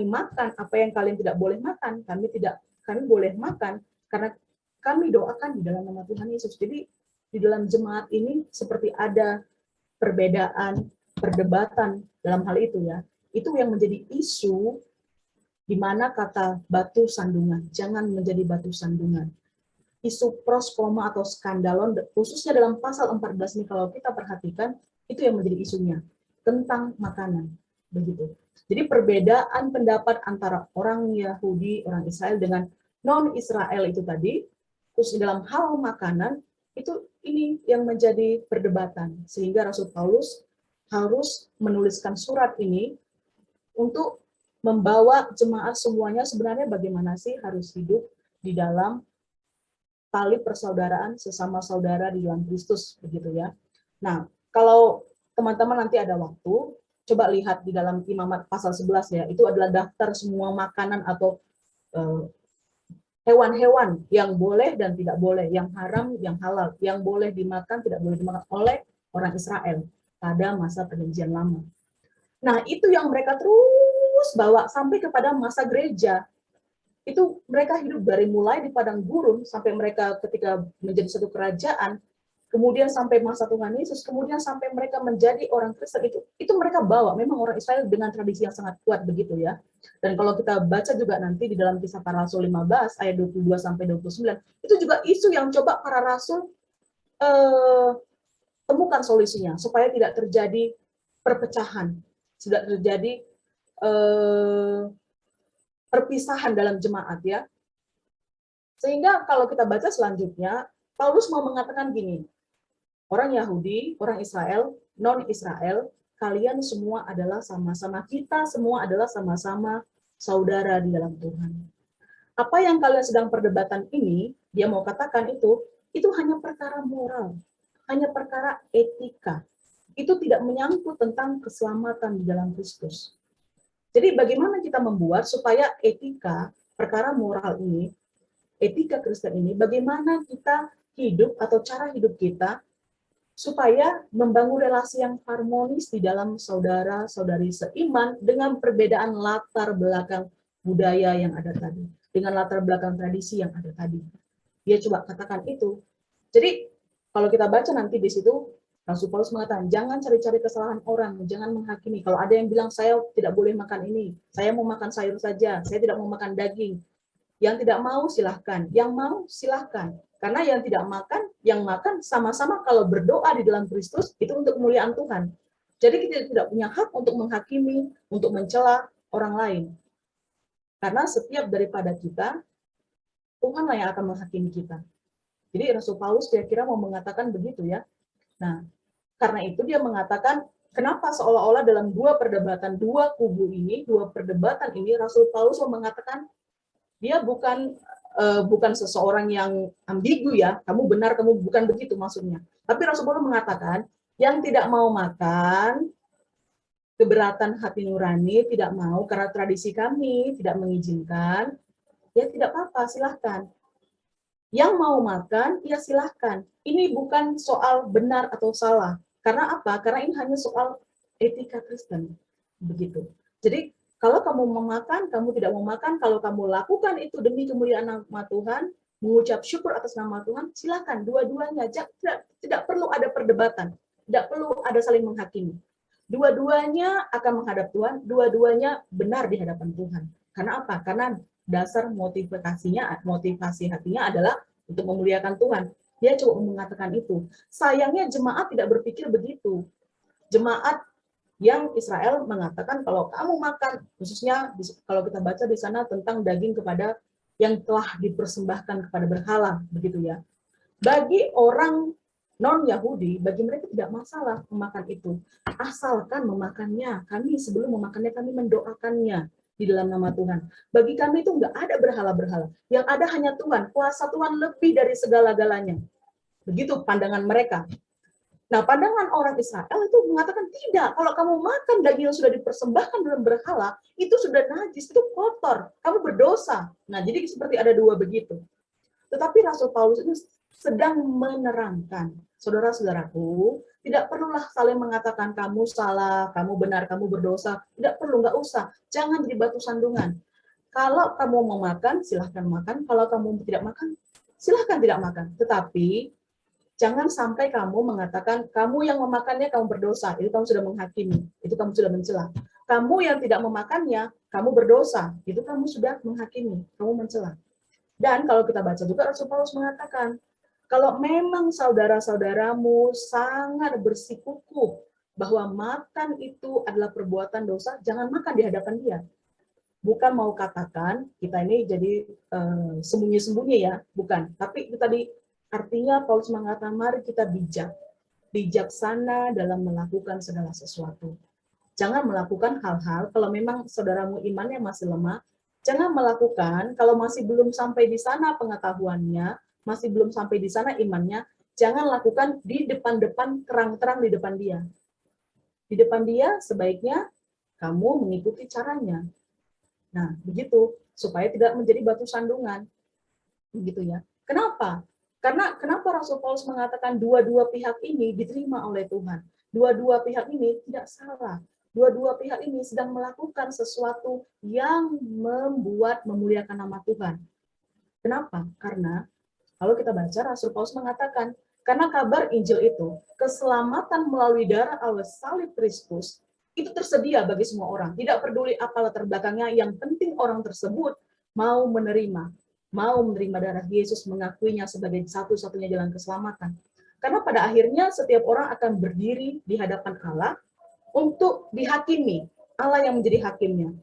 makan apa yang kalian tidak boleh makan, kami boleh makan, karena kami doakan di dalam nama Tuhan Yesus. Jadi, di dalam jemaat ini seperti ada perbedaan, perdebatan dalam hal itu ya. Itu yang menjadi isu di mana kata batu sandungan, jangan menjadi batu sandungan. Isu proskoma atau skandalon, khususnya dalam pasal 14 ini kalau kita perhatikan, itu yang menjadi isunya, tentang makanan. Begitu. Jadi perbedaan pendapat antara orang Yahudi, orang Israel dengan non-Israel itu tadi, khususnya dalam hal makanan, itu ini yang menjadi perdebatan. Sehingga Rasul Paulus harus menuliskan surat ini untuk membawa jemaat semuanya sebenarnya bagaimana sih harus hidup di dalam tali persaudaraan sesama saudara di dalam Kristus, begitu ya. Nah, kalau teman-teman nanti ada waktu, coba lihat di dalam Imamat pasal 11 ya, itu adalah daftar semua makanan atau hewan-hewan yang boleh dan tidak boleh, yang haram, yang halal, yang boleh dimakan, tidak boleh dimakan oleh orang Israel pada masa Perjanjian Lama. Nah, itu yang mereka terus bawa sampai kepada masa gereja. Itu mereka hidup dari mulai di padang gurun sampai mereka ketika menjadi satu kerajaan, kemudian sampai masa Tuhan Yesus, kemudian sampai mereka menjadi orang Kristen, itu mereka bawa. Memang orang Israel dengan tradisi yang sangat kuat begitu ya. Dan kalau kita baca juga nanti di dalam Kisah Para Rasul 15 ayat 22 sampai 29, itu juga isu yang coba para rasul temukan solusinya supaya tidak terjadi perpecahan, tidak terjadi perpisahan dalam jemaat ya. Sehingga kalau kita baca selanjutnya, Paulus mau mengatakan gini, orang Yahudi, orang Israel, non-Israel, kalian semua adalah sama-sama, kita semua adalah sama-sama saudara di dalam Tuhan. Apa yang kalian sedang perdebatan ini, dia mau katakan itu hanya perkara moral, hanya perkara etika. Itu tidak menyangkut tentang keselamatan di dalam Kristus. Jadi bagaimana kita membuat supaya etika, perkara moral ini, etika Kristen ini, bagaimana kita hidup atau cara hidup kita supaya membangun relasi yang harmonis di dalam saudara-saudari seiman dengan perbedaan latar belakang budaya yang ada tadi, dengan latar belakang tradisi yang ada tadi. Dia coba katakan itu. Jadi kalau kita baca nanti di situ, Rasul Paulus mengatakan, jangan cari-cari kesalahan orang, jangan menghakimi. Kalau ada yang bilang, saya tidak boleh makan ini, saya mau makan sayur saja, saya tidak mau makan daging. Yang tidak mau silahkan, yang mau silahkan. Karena yang tidak makan, yang makan sama-sama kalau berdoa di dalam Kristus, itu untuk kemuliaan Tuhan. Jadi kita tidak punya hak untuk menghakimi, untuk mencela orang lain. Karena setiap daripada kita, Tuhanlah yang akan menghakimi kita. Jadi Rasul Paulus kira-kira mau mengatakan begitu ya. Nah, karena itu dia mengatakan, kenapa seolah-olah dalam dua perdebatan, dua kubu ini, dua perdebatan ini, Rasul Paulus mau mengatakan, Dia bukan seseorang yang ambigu ya, kamu benar, kamu bukan, begitu maksudnya. Tapi Rasulullah mengatakan, yang tidak mau makan, keberatan hati nurani, tidak mau karena tradisi kami tidak mengizinkan, ya tidak apa-apa, silahkan. Yang mau makan, ya silahkan. Ini bukan soal benar atau salah. Karena apa? Karena ini hanya soal etika Kristen. Begitu. Jadi, kalau kamu mau makan, kamu tidak mau makan, kalau kamu lakukan itu demi kemuliaan nama Tuhan, mengucap syukur atas nama Tuhan, silakan dua-duanya. Tidak perlu ada perdebatan, tidak perlu ada saling menghakimi. Dua-duanya akan menghadap Tuhan, dua-duanya benar di hadapan Tuhan. Karena apa? Karena dasar motivasi hatinya adalah untuk memuliakan Tuhan. Dia coba mengatakan itu. Sayangnya jemaat tidak berpikir begitu. Jemaat yang Israel mengatakan kalau kamu makan, khususnya kalau kita baca di sana tentang daging kepada yang telah dipersembahkan kepada berhala, begitu ya. Bagi orang non-Yahudi, bagi mereka tidak masalah memakan itu, asalkan memakannya. Kami sebelum memakannya kami mendoakannya di dalam nama Tuhan. Bagi kami itu nggak ada berhala-berhala, yang ada hanya Tuhan. Kuasa Tuhan lebih dari segala-galanya. Begitu pandangan mereka. Nah, pandangan orang Israel itu mengatakan tidak. Kalau kamu makan daging yang sudah dipersembahkan dalam berhala, itu sudah najis, itu kotor. Kamu berdosa. Nah, jadi seperti ada dua begitu. Tetapi Rasul Paulus itu sedang menerangkan, saudara-saudaraku, tidak perlulah saling mengatakan kamu salah, kamu benar, kamu berdosa. Tidak perlu, nggak usah. Jangan jadi batu sandungan. Kalau kamu mau makan, silahkan makan. Kalau kamu tidak makan, silahkan tidak makan. Tetapi jangan sampai kamu mengatakan, kamu yang memakannya, kamu berdosa. Itu kamu sudah menghakimi. Itu kamu sudah mencela. Kamu yang tidak memakannya, kamu berdosa. Itu kamu sudah menghakimi. Kamu mencela. Dan kalau kita baca juga, Rasul Paulus mengatakan, kalau memang saudara-saudaramu sangat bersikukuh bahwa makan itu adalah perbuatan dosa, jangan makan di hadapan dia. Bukan mau katakan, kita ini jadi sembunyi-sembunyi ya. Bukan. Tapi itu tadi, artinya Paulus mengatakan, mari kita bijaksana dalam melakukan segala sesuatu. Jangan melakukan hal-hal, kalau memang saudaramu imannya masih lemah, jangan melakukan, kalau masih belum sampai di sana pengetahuannya, masih belum sampai di sana imannya, jangan lakukan di depan-depan, terang-terang di depan dia. Di depan dia, sebaiknya kamu mengikuti caranya. Nah, begitu, supaya tidak menjadi batu sandungan. Begitu ya. Kenapa? Karena kenapa Rasul Paulus mengatakan dua-dua pihak ini diterima oleh Tuhan? Dua-dua pihak ini tidak salah. Dua-dua pihak ini sedang melakukan sesuatu yang membuat memuliakan nama Tuhan. Kenapa? Karena kalau kita baca, Rasul Paulus mengatakan, karena kabar Injil itu, keselamatan melalui darah Allah salib Kristus, itu tersedia bagi semua orang. Tidak peduli apa latar belakangnya, yang penting orang tersebut mau menerima darah Yesus, mengakuinya sebagai satu-satunya jalan keselamatan. Karena pada akhirnya setiap orang akan berdiri di hadapan Allah untuk dihakimi. Allah yang menjadi hakimnya.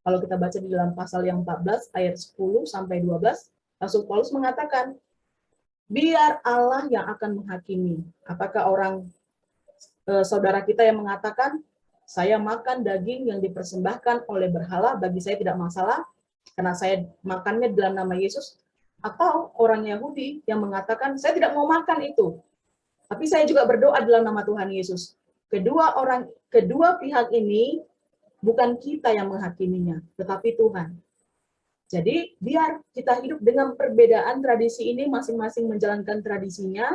Kalau kita baca di dalam pasal yang 14 ayat 10 sampai 12, Rasul Paulus mengatakan, biar Allah yang akan menghakimi. Apakah orang saudara kita yang mengatakan, saya makan daging yang dipersembahkan oleh berhala, bagi saya tidak masalah, karena saya makannya dalam nama Yesus, atau orang Yahudi yang mengatakan, saya tidak mau makan itu, tapi saya juga berdoa dalam nama Tuhan Yesus. Kedua pihak ini bukan kita yang menghakiminya, tetapi Tuhan. Jadi biar kita hidup dengan perbedaan tradisi ini, masing-masing menjalankan tradisinya,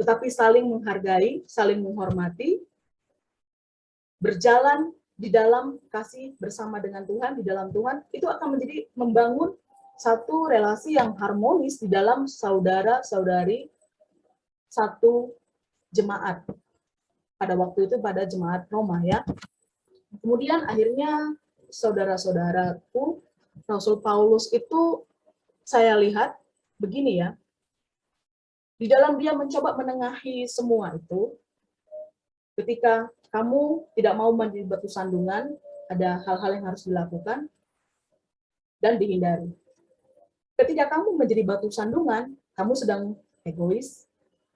tetapi saling menghargai, saling menghormati, berjalan di dalam kasih bersama dengan Tuhan, di dalam Tuhan, itu akan menjadi membangun satu relasi yang harmonis di dalam saudara-saudari satu jemaat. Pada waktu itu pada jemaat Roma ya. Kemudian akhirnya saudara-saudaraku, Rasul Paulus itu saya lihat begini ya. Di dalam dia mencoba menengahi semua itu, ketika kamu tidak mau menjadi batu sandungan, ada hal-hal yang harus dilakukan dan dihindari. Ketika kamu menjadi batu sandungan, kamu sedang egois,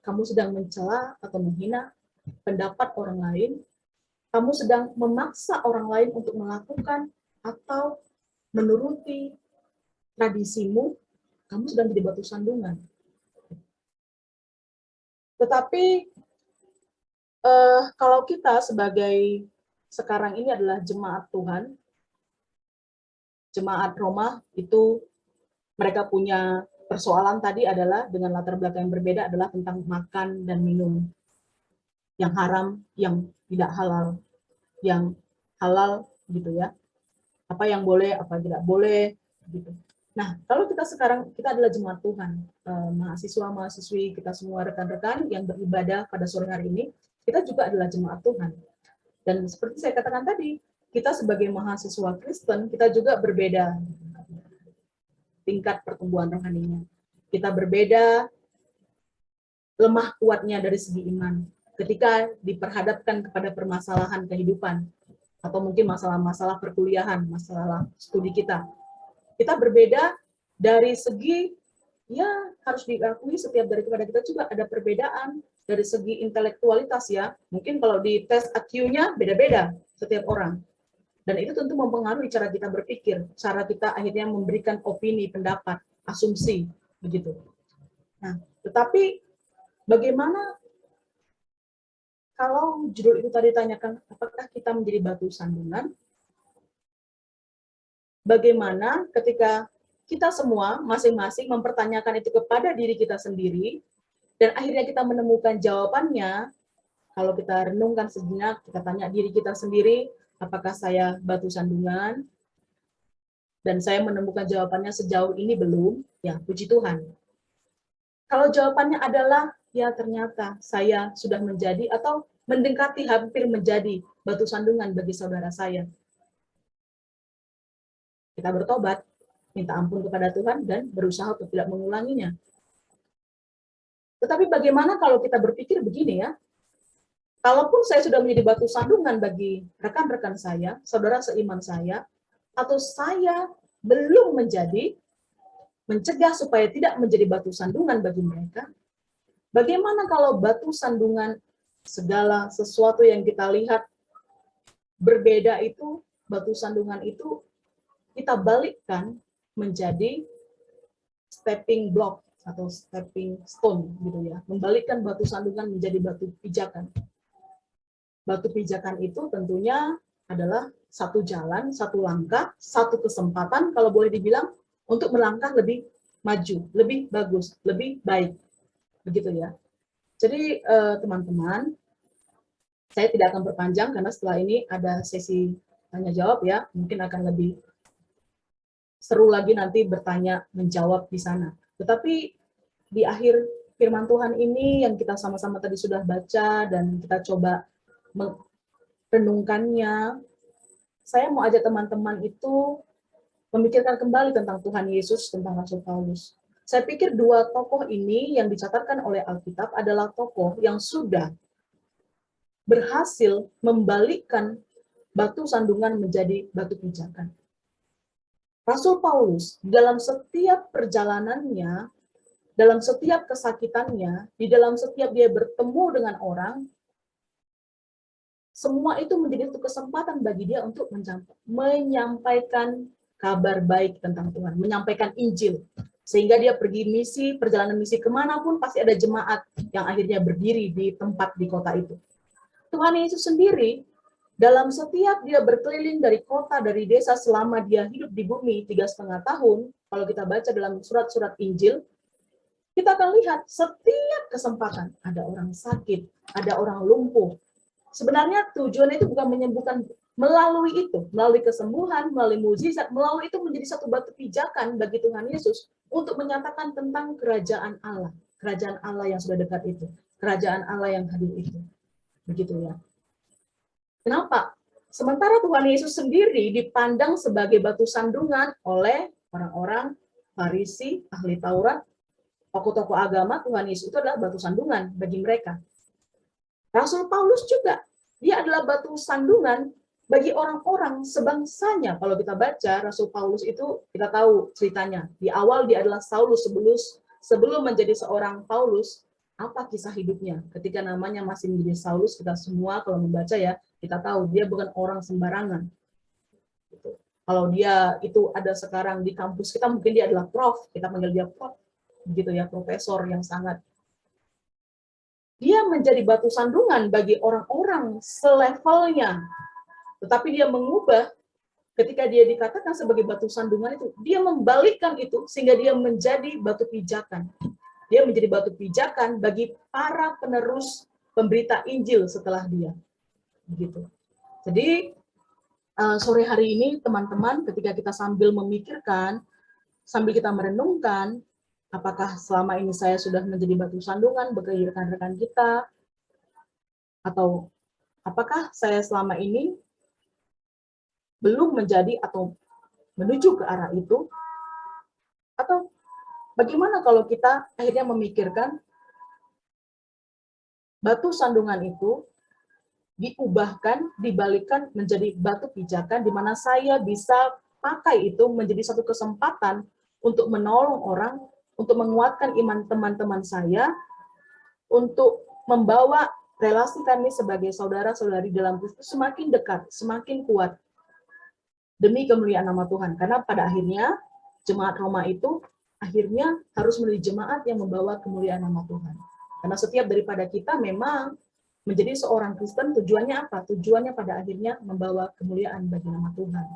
kamu sedang mencela atau menghina pendapat orang lain, kamu sedang memaksa orang lain untuk melakukan atau menuruti tradisimu, kamu sedang jadi batu sandungan. Tetapi kalau kita sebagai sekarang ini adalah jemaat Tuhan, jemaat Roma itu mereka punya persoalan tadi adalah dengan latar belakang yang berbeda adalah tentang makan dan minum. Yang haram, yang tidak halal. Yang halal gitu ya. Apa yang boleh, apa yang tidak boleh gitu. Nah, kalau kita sekarang, kita adalah jemaat Tuhan, mahasiswa-mahasiswi, kita semua rekan-rekan yang beribadah pada sore hari ini, kita juga adalah jemaat Tuhan. Dan seperti saya katakan tadi, kita sebagai mahasiswa Kristen, kita juga berbeda tingkat pertumbuhan rohaninya. Kita berbeda lemah kuatnya dari segi iman. Ketika diperhadapkan kepada permasalahan kehidupan, atau mungkin masalah-masalah perkuliahan, masalah studi kita. Kita berbeda dari segi, ya harus diakui setiap dari kepada kita juga ada perbedaan dari segi intelektualitas ya. Mungkin kalau di tes IQ-nya beda-beda setiap orang. Dan itu tentu mempengaruhi cara kita berpikir, cara kita akhirnya memberikan opini, pendapat, asumsi, begitu. Nah, tetapi bagaimana kalau judul itu tadi tanyakan, apakah kita menjadi batu sandungan? Bagaimana ketika kita semua masing-masing mempertanyakan itu kepada diri kita sendiri, dan akhirnya kita menemukan jawabannya, kalau kita renungkan sejenak, kita tanya diri kita sendiri, apakah saya batu sandungan? Dan saya menemukan jawabannya sejauh ini belum, ya puji Tuhan. Kalau jawabannya adalah, ya ternyata saya sudah menjadi atau mendekati hampir menjadi batu sandungan bagi saudara saya. Kita bertobat, minta ampun kepada Tuhan, dan berusaha untuk tidak mengulanginya. Tetapi bagaimana kalau kita berpikir begini ya, kalaupun saya sudah menjadi batu sandungan bagi rekan-rekan saya, saudara seiman saya, atau saya belum menjadi, mencegah supaya tidak menjadi batu sandungan bagi mereka, bagaimana kalau batu sandungan segala sesuatu yang kita lihat berbeda itu, batu sandungan itu kita balikkan menjadi stepping block atau stepping stone gitu ya, membalikkan batu sandungan menjadi batu pijakan. Batu pijakan itu tentunya adalah satu jalan, satu langkah, satu kesempatan kalau boleh dibilang untuk melangkah lebih maju, lebih bagus, lebih baik. Begitu ya. Jadi teman-teman, saya tidak akan berpanjang karena setelah ini ada sesi tanya jawab ya, mungkin akan lebih seru lagi nanti bertanya menjawab di sana. Tetapi di akhir firman Tuhan ini yang kita sama-sama tadi sudah baca dan kita coba merenungkannya, saya mau ajak teman-teman itu memikirkan kembali tentang Tuhan Yesus, tentang Rasul Paulus. Saya pikir dua tokoh ini yang dicatatkan oleh Alkitab adalah tokoh yang sudah berhasil membalikkan batu sandungan menjadi batu pijakan. Rasul Paulus dalam setiap perjalanannya, dalam setiap kesakitannya, di dalam setiap dia bertemu dengan orang, semua itu menjadi satu kesempatan bagi dia untuk menyampaikan kabar baik tentang Tuhan, menyampaikan Injil. Sehingga dia pergi misi, perjalanan misi kemanapun pasti ada jemaat yang akhirnya berdiri di tempat di kota itu. Tuhan Yesus sendiri, dalam setiap dia berkeliling dari kota, dari desa selama dia hidup di bumi 3,5 tahun, kalau kita baca dalam surat-surat Injil, kita akan lihat setiap kesempatan ada orang sakit, ada orang lumpuh. Sebenarnya tujuannya itu bukan menyembuhkan, melalui itu, melalui kesembuhan, melalui mukjizat, melalui itu menjadi satu batu pijakan bagi Tuhan Yesus untuk menyatakan tentang kerajaan Allah yang sudah dekat itu, kerajaan Allah yang hadir itu. Begitu ya. Kenapa? Sementara Tuhan Yesus sendiri dipandang sebagai batu sandungan oleh orang-orang Farisi, ahli Taurat, tokoh-tokoh agama, Tuhan Yesus itu adalah batu sandungan bagi mereka. Rasul Paulus juga, dia adalah batu sandungan bagi orang-orang sebangsanya. Kalau kita baca Rasul Paulus itu, kita tahu ceritanya. Di awal dia adalah Saulus, sebelum menjadi seorang Paulus, apa kisah hidupnya? Ketika namanya masih menjadi Saulus, kita semua kalau membaca ya, kita tahu dia bukan orang sembarangan. Kalau dia itu ada sekarang di kampus kita, mungkin dia adalah prof, kita panggil dia prof, begitu ya, profesor yang sangat. Dia menjadi batu sandungan bagi orang-orang selevelnya. Tetapi dia mengubah, ketika dia dikatakan sebagai batu sandungan itu, dia membalikkan itu sehingga dia menjadi batu pijakan. Dia menjadi batu pijakan bagi para penerus pemberita Injil setelah dia. Begitu. Jadi sore hari ini teman-teman, ketika kita sambil memikirkan, sambil kita merenungkan, apakah selama ini saya sudah menjadi batu sandungan bagi rekan-rekan kita, atau apakah saya selama ini belum menjadi atau menuju ke arah itu, atau bagaimana kalau kita akhirnya memikirkan batu sandungan itu diubahkan, dibalikkan menjadi batu pijakan, di mana saya bisa pakai itu menjadi satu kesempatan untuk menolong orang, untuk menguatkan iman teman-teman saya, untuk membawa relasi kami sebagai saudara-saudari dalam Kristus semakin dekat, semakin kuat, demi kemuliaan nama Tuhan. Karena pada akhirnya, jemaat Roma itu akhirnya harus menjadi jemaat yang membawa kemuliaan nama Tuhan. Karena setiap daripada kita memang menjadi seorang Kristen, tujuannya apa? Tujuannya pada akhirnya membawa kemuliaan bagi nama Tuhan.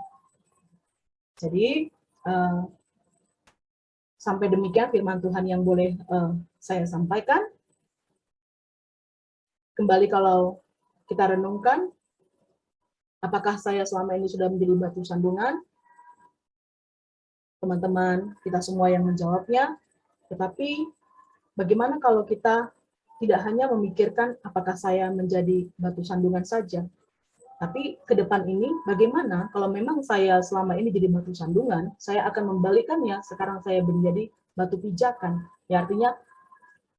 Jadi, sampai demikian firman Tuhan yang boleh saya sampaikan. Kembali kalau kita renungkan, apakah saya selama ini sudah menjadi batu sandungan? Teman-teman, kita semua yang menjawabnya. Tetapi, bagaimana kalau kita tidak hanya memikirkan apakah saya menjadi batu sandungan saja, tapi ke depan ini bagaimana kalau memang saya selama ini jadi batu sandungan, saya akan membalikannya, sekarang saya menjadi batu pijakan. Ya, artinya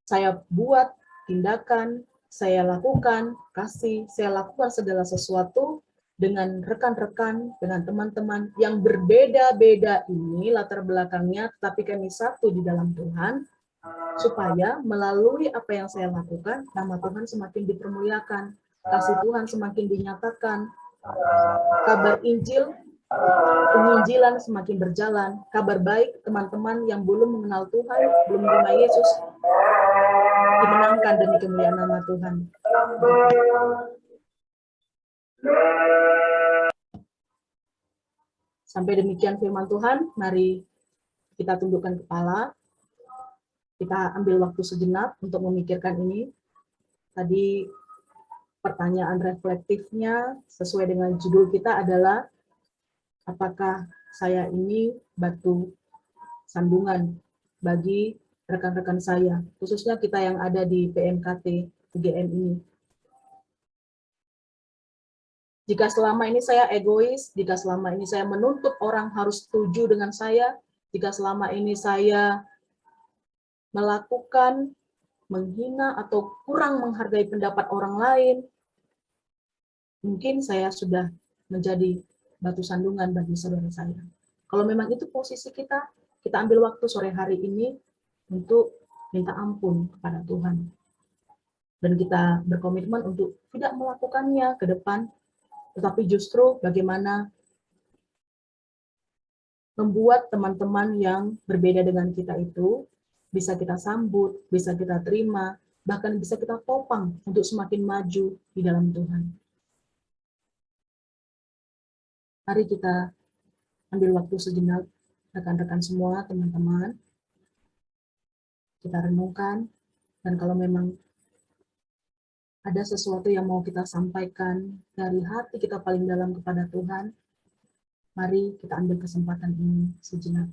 saya buat tindakan, saya lakukan kasih, saya lakukan segala sesuatu dengan rekan-rekan, dengan teman-teman yang berbeda-beda ini latar belakangnya, tetapi kami satu di dalam Tuhan, supaya melalui apa yang saya lakukan, nama Tuhan semakin dipermuliakan, kasih Tuhan semakin dinyatakan, kabar Injil, penginjilan semakin berjalan, kabar baik teman-teman yang belum mengenal Tuhan, belum menerima Yesus, dimenangkan demi kemuliaan nama Tuhan. Sampai demikian firman Tuhan, mari kita tundukkan kepala, kita ambil waktu sejenak untuk memikirkan ini. Tadi pertanyaan reflektifnya sesuai dengan judul kita adalah, apakah saya ini batu sandungan bagi rekan-rekan saya, khususnya kita yang ada di PMKT UGM ini. Jika selama ini saya egois, jika selama ini saya menuntut orang harus setuju dengan saya, jika selama ini saya melakukan, menghina, atau kurang menghargai pendapat orang lain, mungkin saya sudah menjadi batu sandungan bagi saudara saya. Kalau memang itu posisi kita, kita ambil waktu sore hari ini untuk minta ampun kepada Tuhan. Dan kita berkomitmen untuk tidak melakukannya ke depan, tetapi justru bagaimana membuat teman-teman yang berbeda dengan kita itu bisa kita sambut, bisa kita terima, bahkan bisa kita topang untuk semakin maju di dalam Tuhan. Mari kita ambil waktu sejenak, rekan-rekan semua, teman-teman. Kita renungkan, dan kalau memang ada sesuatu yang mau kita sampaikan dari hati kita paling dalam kepada Tuhan, mari kita ambil kesempatan ini sejenak.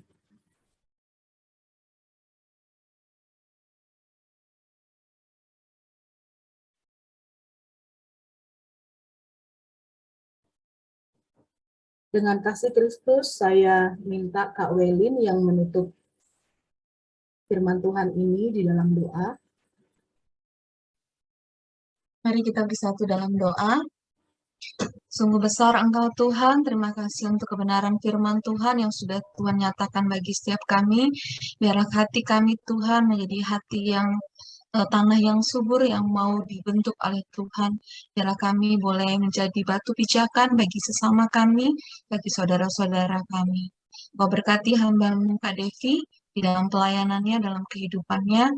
Dengan kasih Kristus, saya minta Kak Welin yang menutup firman Tuhan ini di dalam doa. Mari kita bersatu dalam doa. Sungguh besar Engkau Tuhan, terima kasih untuk kebenaran firman Tuhan yang sudah Tuhan nyatakan bagi setiap kami. Biarlah hati kami Tuhan menjadi hati yang tanah yang subur yang mau dibentuk oleh Tuhan. Biarlah kami boleh menjadi batu pijakan bagi sesama kami, bagi saudara-saudara kami. Kau berkati hamba-Mu Kak Devi di dalam pelayanannya, dalam kehidupannya,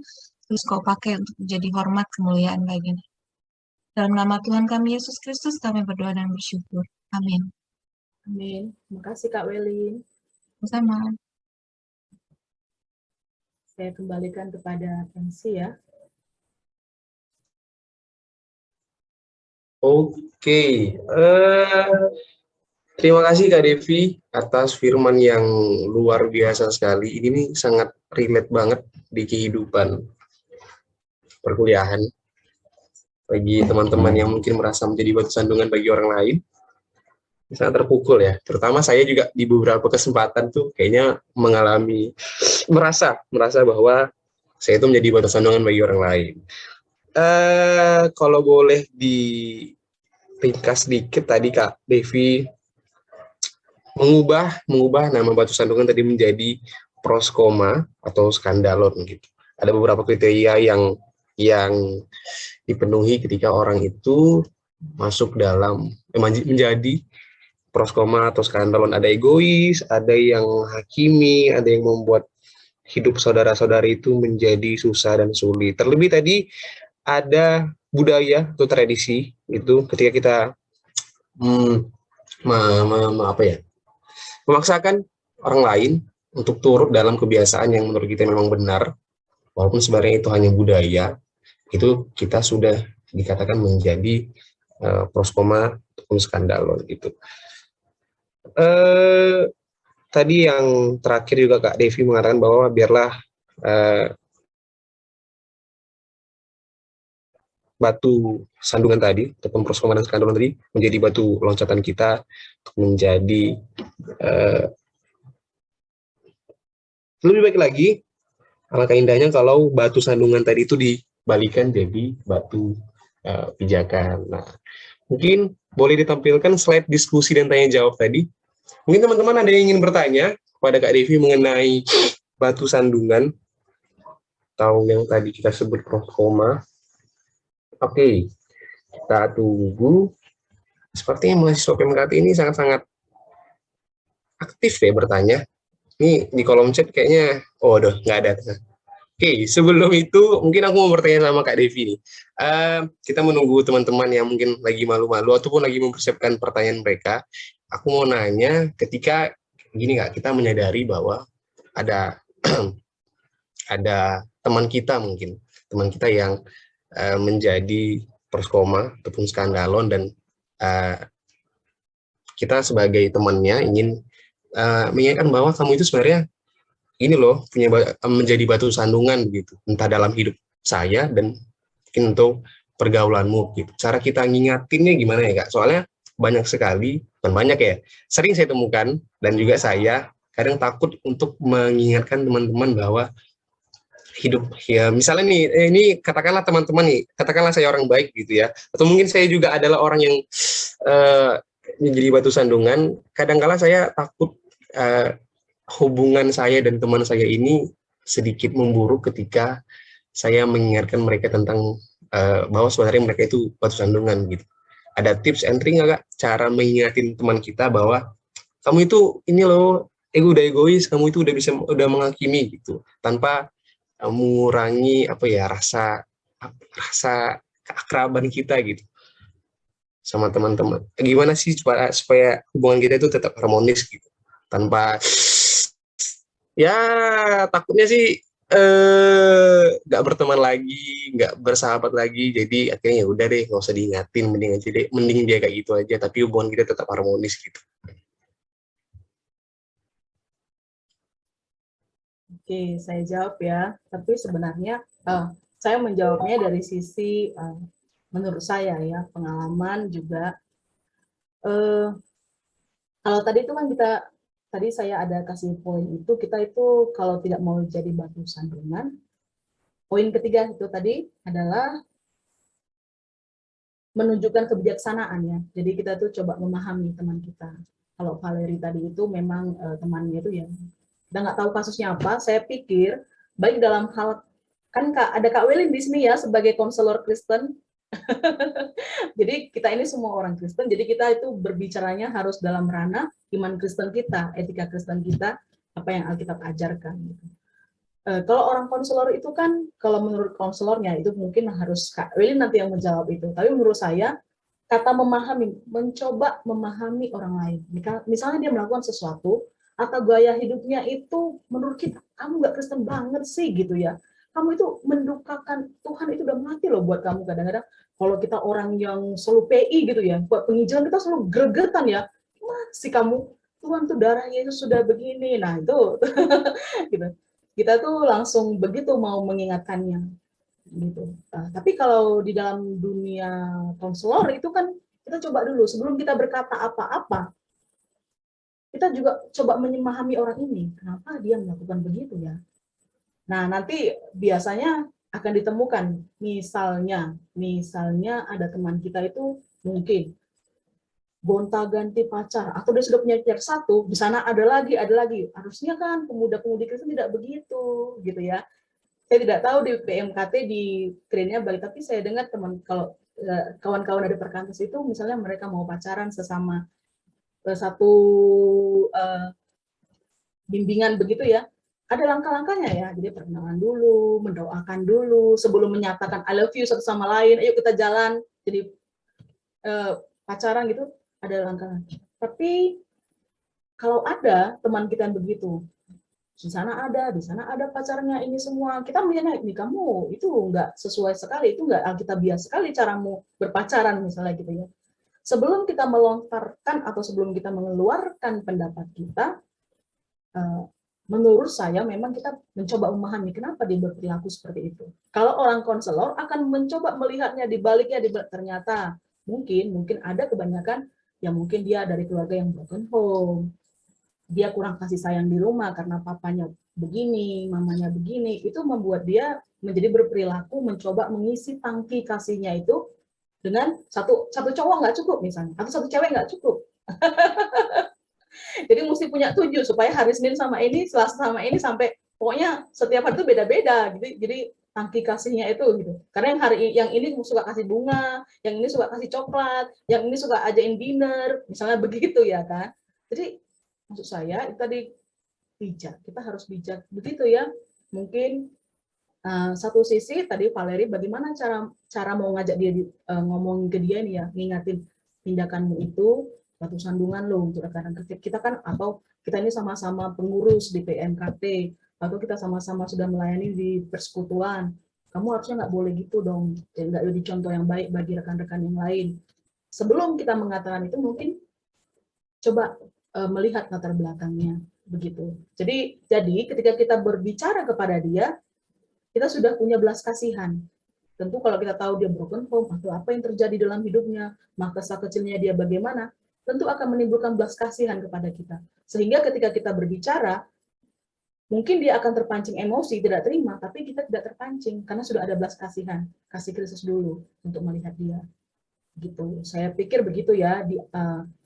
terus Kau pakai untuk menjadi hormat kemuliaan baginya. Dalam nama Tuhan kami Yesus Kristus kami berdoa dan bersyukur. Amin. Amin. Terima kasih Kak Welin. Sama. Saya kembalikan kepada MC ya. Oke, terima kasih Kak Devi atas firman yang luar biasa sekali. Ini nih sangat relate banget di kehidupan perkuliahan. Bagi teman-teman yang mungkin merasa menjadi batu sandungan bagi orang lain, sangat terpukul ya. Terutama saya juga di beberapa kesempatan tuh kayaknya merasa bahwa saya itu menjadi batu sandungan bagi orang lain. Kalau boleh diringkas sedikit tadi Kak Devi mengubah nama batu sandungan tadi menjadi proskoma atau skandalon gitu. Ada beberapa kriteria yang dipenuhi ketika orang itu masuk dalam menjadi proskoma atau skandalon. Ada egois, ada yang hakimi, ada yang membuat hidup saudara-saudari itu menjadi susah dan sulit. Terlebih tadi ada budaya atau tradisi itu ketika kita memaksakan orang lain untuk turut dalam kebiasaan yang menurut kita memang benar, walaupun sebenarnya itu hanya budaya, itu kita sudah dikatakan menjadi proskoma ataupun skandalon gitu. Tadi yang terakhir juga Kak Devi mengatakan bahwa biarlah batu sandungan tadi ataupun proskoma dan skandalon tadi menjadi batu loncatan kita untuk menjadi lebih baik lagi. Alangkah indahnya kalau batu sandungan tadi itu dibalikan jadi batu pijakan. Nah, mungkin boleh ditampilkan slide diskusi dan tanya jawab tadi. Mungkin teman-teman ada yang ingin bertanya kepada Kak Devi mengenai batu sandungan atau yang tadi kita sebut proskoma. Oke, kita tunggu. Sepertinya mahasiswa PMKT ini sangat-sangat aktif ya bertanya. Ini di kolom chat kayaknya, udah nggak ada. Oke, sebelum itu mungkin aku mau bertanya sama Kak Devi nih. Kita menunggu teman-teman yang mungkin lagi malu-malu ataupun lagi mempersiapkan pertanyaan mereka. Aku mau nanya, ketika gini Kak, kita menyadari bahwa ada ada teman kita yang menjadi proskoma ataupun skandalon dan kita sebagai temannya ingin mengingatkan bahwa kamu itu sebenarnya ini loh menjadi batu sandungan gitu, entah dalam hidup saya dan mungkin untuk pergaulanmu gitu. Cara kita ngingatinnya gimana ya Kak? Soalnya banyak sekali, bukan banyak ya, sering saya temukan dan juga saya kadang takut untuk mengingatkan teman-teman bahwa hidup ya, misalnya nih ini katakanlah teman-teman nih, katakanlah saya orang baik gitu ya, atau mungkin saya juga adalah orang yang menjadi batu sandungan. Kadang-kala saya takut hubungan saya dan teman saya ini sedikit memburuk ketika saya mengingatkan mereka tentang bahwa sebenarnya mereka itu batu sandungan gitu. Ada tips and trick nggak Kak, cara mengingatin teman kita bahwa kamu itu ini loh, udah egois, kamu itu udah menghakimi gitu, tanpa mengurangi rasa keakraban kita gitu sama teman-teman. Gimana sih supaya hubungan kita itu tetap harmonis gitu, tanpa ya takutnya sih nggak berteman lagi, nggak bersahabat lagi, jadi akhirnya ya udah deh nggak usah diingatin, mending dia kayak gitu aja, tapi hubungan kita tetap harmonis gitu. Oke, saya jawab ya. Tapi sebenarnya saya menjawabnya dari sisi menurut saya ya, pengalaman juga. Kalau tadi itu kan tadi saya ada kasih poin itu, kita itu kalau tidak mau jadi batu sandungan, poin ketiga itu tadi adalah menunjukkan kebijaksanaan ya. Jadi kita tuh coba memahami teman kita. Kalau Valeri tadi itu memang temannya itu ya, udah nggak tahu kasusnya apa. Saya pikir baik dalam hal kan ada Kak Welin di sini ya sebagai konselor Kristen. Jadi kita ini semua orang Kristen, jadi kita itu berbicaranya harus dalam ranah iman Kristen kita, etika Kristen kita, apa yang Alkitab ajarkan. Gitu. Kalau orang konselor itu kan, kalau menurut konselornya itu mungkin harus Kak Welin nanti yang menjawab itu. Tapi menurut saya kata memahami, mencoba memahami orang lain. Misalnya dia melakukan sesuatu atau gaya hidupnya itu menurut kita, kamu nggak Kristen banget sih gitu ya. Kamu itu mendukakan Tuhan, itu udah mati loh buat kamu. Kadang-kadang kalau kita orang yang selalu PI gitu ya, buat penginjilan kita selalu gregetan ya. Masih kamu, Tuhan tuh darah Yesus sudah begini. Nah itu gitu. Kita tuh langsung begitu mau mengingatkannya gitu. Tapi kalau di dalam dunia konselor itu kan kita coba dulu sebelum kita berkata apa-apa, kita juga coba memahami orang ini, kenapa dia melakukan begitu ya. Nah, nanti biasanya akan ditemukan, misalnya ada teman kita itu mungkin gonta-ganti pacar, atau dia sudah punya pacar satu, di sana ada lagi. Harusnya kan pemuda-pemudi Kristen tidak begitu, gitu ya. Saya tidak tahu di PMKT di Krenia Bali, tapi saya dengar kalau kawan-kawan dari perkantas itu, misalnya mereka mau pacaran sesama satu bimbingan begitu ya, ada langkah-langkahnya ya. Jadi perkenalan dulu, mendoakan dulu, sebelum menyatakan I love you satu sama lain, ayo kita jalan, jadi pacaran gitu, ada langkah-langkah. Tapi kalau ada teman kita yang begitu, di sana ada pacarnya ini semua, kita melihatnya, ini kamu itu enggak sesuai sekali, itu enggak alkitabiah sekali caramu berpacaran misalnya gitu ya. Sebelum kita melontarkan atau sebelum kita mengeluarkan pendapat kita, menurut saya memang kita mencoba memahami kenapa dia berperilaku seperti itu. Kalau orang konselor akan mencoba melihatnya di baliknya, ternyata mungkin ada kebanyakan yang mungkin dia dari keluarga yang broken home, dia kurang kasih sayang di rumah karena papanya begini, mamanya begini, itu membuat dia menjadi berperilaku mencoba mengisi tangki kasihnya itu dengan satu cowok nggak cukup misalnya, atau satu cewek nggak cukup. Jadi mesti punya 7 supaya hari Senin sama ini, Selasa sama ini, sampai pokoknya setiap hari itu beda-beda. Jadi tangki kasihnya itu gitu. Karena yang ini suka kasih bunga, yang ini suka kasih coklat, yang ini suka ajain dinner, misalnya begitu ya kan. Jadi maksud saya itu tadi bijak. Kita harus bijak begitu ya. Mungkin satu sisi tadi Valeri, bagaimana cara mau ngajak dia ngomong ke dia nih ya, ngingatin tindakanmu itu batu sandungan loh untuk rekan kerja kita kan, atau kita ini sama-sama pengurus di PMKT, atau kita sama-sama sudah melayani di persekutuan, kamu harusnya nggak boleh gitu dong, nggak jadi contoh yang baik bagi rekan-rekan yang lain. Sebelum kita mengatakan itu mungkin coba melihat latar belakangnya begitu. Jadi ketika kita berbicara kepada dia, kita sudah punya belas kasihan. Tentu kalau kita tahu dia broken home atau apa yang terjadi dalam hidupnya, masa kecilnya dia bagaimana, tentu akan menimbulkan belas kasihan kepada kita. Sehingga ketika kita berbicara, mungkin dia akan terpancing emosi, tidak terima, tapi kita tidak terpancing, karena sudah ada belas kasihan. Kasih Kristus dulu untuk melihat dia. Gitu. Saya pikir begitu ya,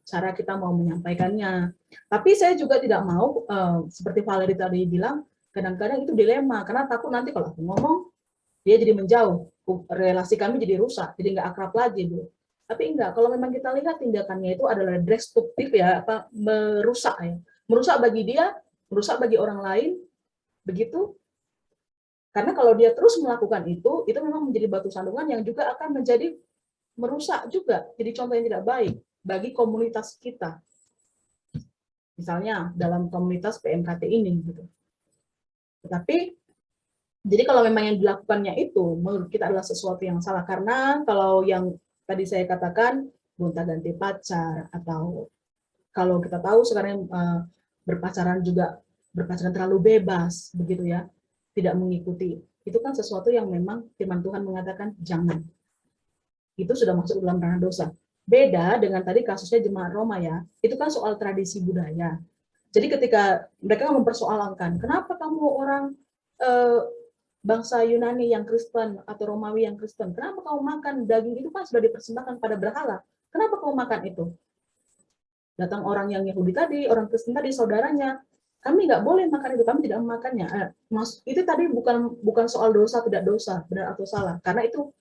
cara kita mau menyampaikannya. Tapi saya juga tidak mau, seperti Valeri tadi bilang, kadang-kadang itu dilema, karena takut nanti kalau aku ngomong, dia jadi menjauh, relasi kami jadi rusak, jadi nggak akrab lagi. Bu. Tapi enggak, kalau memang kita lihat tindakannya itu adalah destruktif ya, merusak ya. Merusak bagi dia, merusak bagi orang lain, begitu. Karena kalau dia terus melakukan itu memang menjadi batu sandungan yang juga akan menjadi merusak juga, jadi contoh yang tidak baik bagi komunitas kita. Misalnya dalam komunitas PMKT ini gitu. Tetapi jadi kalau memang yang dilakukannya itu menurut kita adalah sesuatu yang salah, karena kalau yang tadi saya katakan gonta-ganti pacar, atau kalau kita tahu sekarang berpacaran terlalu bebas begitu ya, tidak mengikuti, itu kan sesuatu yang memang firman Tuhan mengatakan jangan, itu sudah masuk dalam ranah dosa. Beda dengan tadi kasusnya jemaat Roma ya, itu kan soal tradisi budaya. Jadi ketika mereka mempersoalkan kenapa kamu orang bangsa Yunani yang Kristen atau Romawi yang Kristen, kenapa kamu makan daging itu kan sudah dipersembahkan pada berhala? Kenapa kamu makan itu? Datang orang yang Yahudi tadi, orang Kristen tadi, saudaranya, kami nggak boleh makan itu, kami tidak memakannya. Itu tadi bukan soal dosa tidak dosa, benar atau salah, karena itu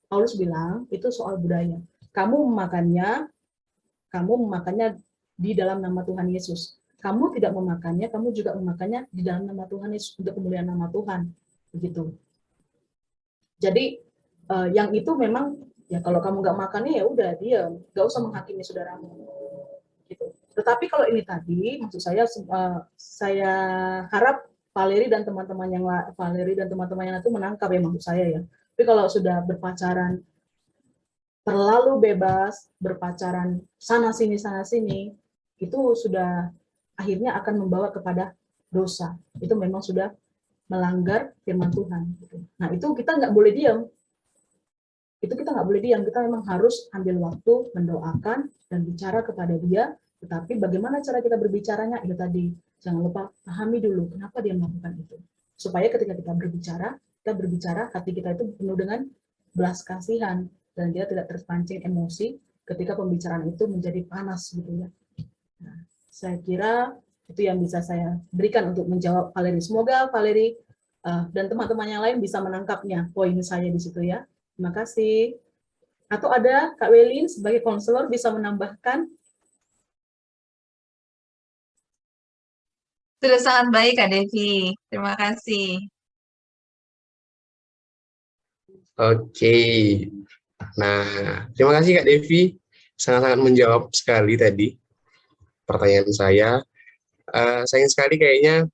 Paulus bilang itu soal budaya. Kamu memakannya di dalam nama Tuhan Yesus. Kamu tidak memakannya, kamu juga memakannya di dalam nama Tuhan Yesus untuk kemuliaan nama Tuhan, begitu. Jadi yang itu memang ya kalau kamu nggak makannya ya udah diam, nggak usah menghakimi saudaramu, gitu. Tetapi kalau ini tadi, maksud saya harap Valeri dan teman-teman yang itu menangkap ya maksud saya ya. Tapi kalau sudah berpacaran terlalu bebas, berpacaran sana sini, itu sudah akhirnya akan membawa kepada dosa. Itu memang sudah melanggar firman Tuhan. Nah itu kita nggak boleh diam. Kita memang harus ambil waktu mendoakan dan bicara kepada dia. Tetapi bagaimana cara kita berbicaranya? Itu tadi, jangan lupa pahami dulu kenapa dia melakukan itu. Supaya ketika kita berbicara, hati kita itu penuh dengan belas kasihan dan dia tidak terpancing emosi ketika pembicaraan itu menjadi panas gitu ya. Nah, saya kira itu yang bisa saya berikan untuk menjawab Valeri. Semoga Valeri dan teman-teman yang lain bisa menangkapnya poin saya di situ ya. Terima kasih. Atau ada Kak Welin sebagai konselor bisa menambahkan? Sudah sangat baik Kak Devi. Terima kasih. Oke. Nah, terima kasih Kak Devi. Sangat-sangat menjawab sekali tadi pertanyaan saya. Sayang sekali kayaknya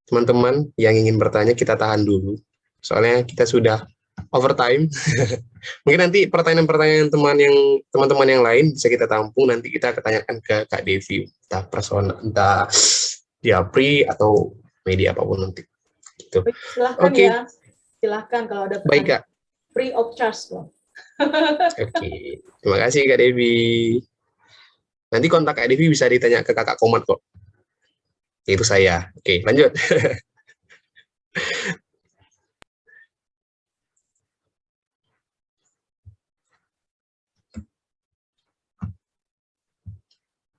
teman-teman yang ingin bertanya kita tahan dulu. Soalnya kita sudah overtime. Mungkin nanti pertanyaan-pertanyaan teman-teman yang lain bisa kita tampung, nanti kita tanyakan ke Kak Devi, entah personal, entah di Apri atau media apapun nanti. Gitu. Silahkan ya, silahkan kalau ada pertanyaan. Baik Kak. Free of charge loh. Oke, terima kasih Kak Devi. Nanti kontak Kak Devi bisa ditanya ke Kakak Komat kok. Itu saya. Oke, lanjut.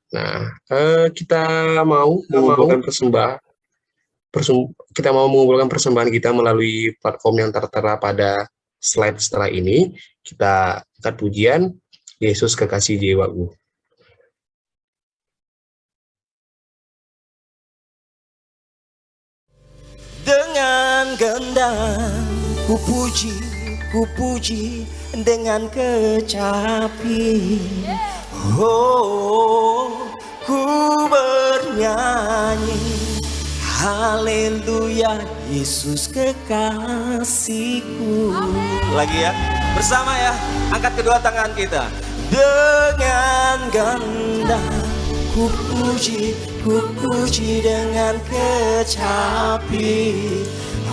Nah, kita mau mengumpulkan persembahan kita melalui platform yang tertera pada slide setelah ini. Kita angkat pujian Yesus Kekasih Jiwaku. Dengan gendang ku puji dengan kecapi. Oh, ku bernyanyi haleluya Yesus kekasihku. Lagi ya, bersama ya, angkat kedua tangan kita. Dengan gendang ku puji dengan kecapi.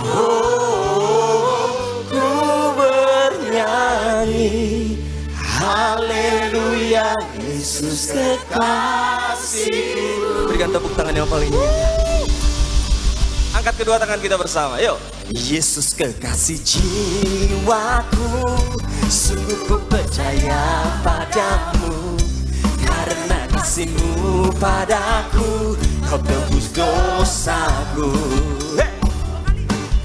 Oh, ku bernyanyi haleluya Yesus kekasih. Berikan tepuk tangan yang paling indah. Angkat kedua tangan kita bersama, yuk. Yesus kekasih jiwaku, sungguh ku percaya padamu. Karena kasih-Mu padaku, Kau tebus dosaku.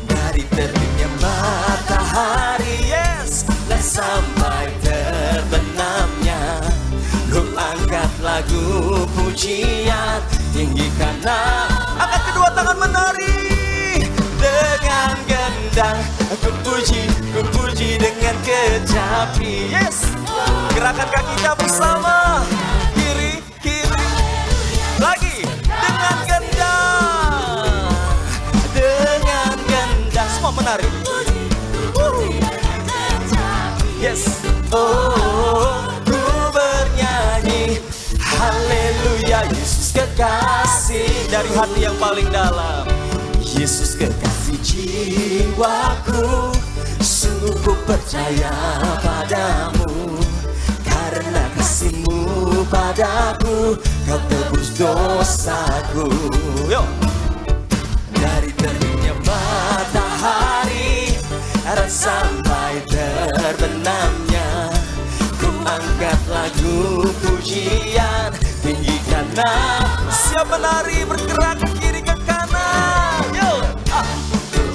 Dari terbitnya matahari, yes, dan sampai terbenamnya, Ku angkat lagu pujian, tinggikan nama. Angkat kedua tangan menari. Dengan gendang ku puji dengan kecapi. Yes, gerakan kaki kita bersama, kiri lagi. Dengan gendang semua menari. Yes, oh, ku bernyanyi haleluya Yesus kekasih dari hati yang paling dalam. Yesus kekasih jiwaku, sungguh ku percaya padamu. Karena kasih-Mu padaku, Kau tebus dosaku. Yo. Dari terbitnya matahari dan sampai terbenamnya, ku angkat lagu pujian, tinggikan Nah, siap menari bergerak ke kiri ke kanan. Yo,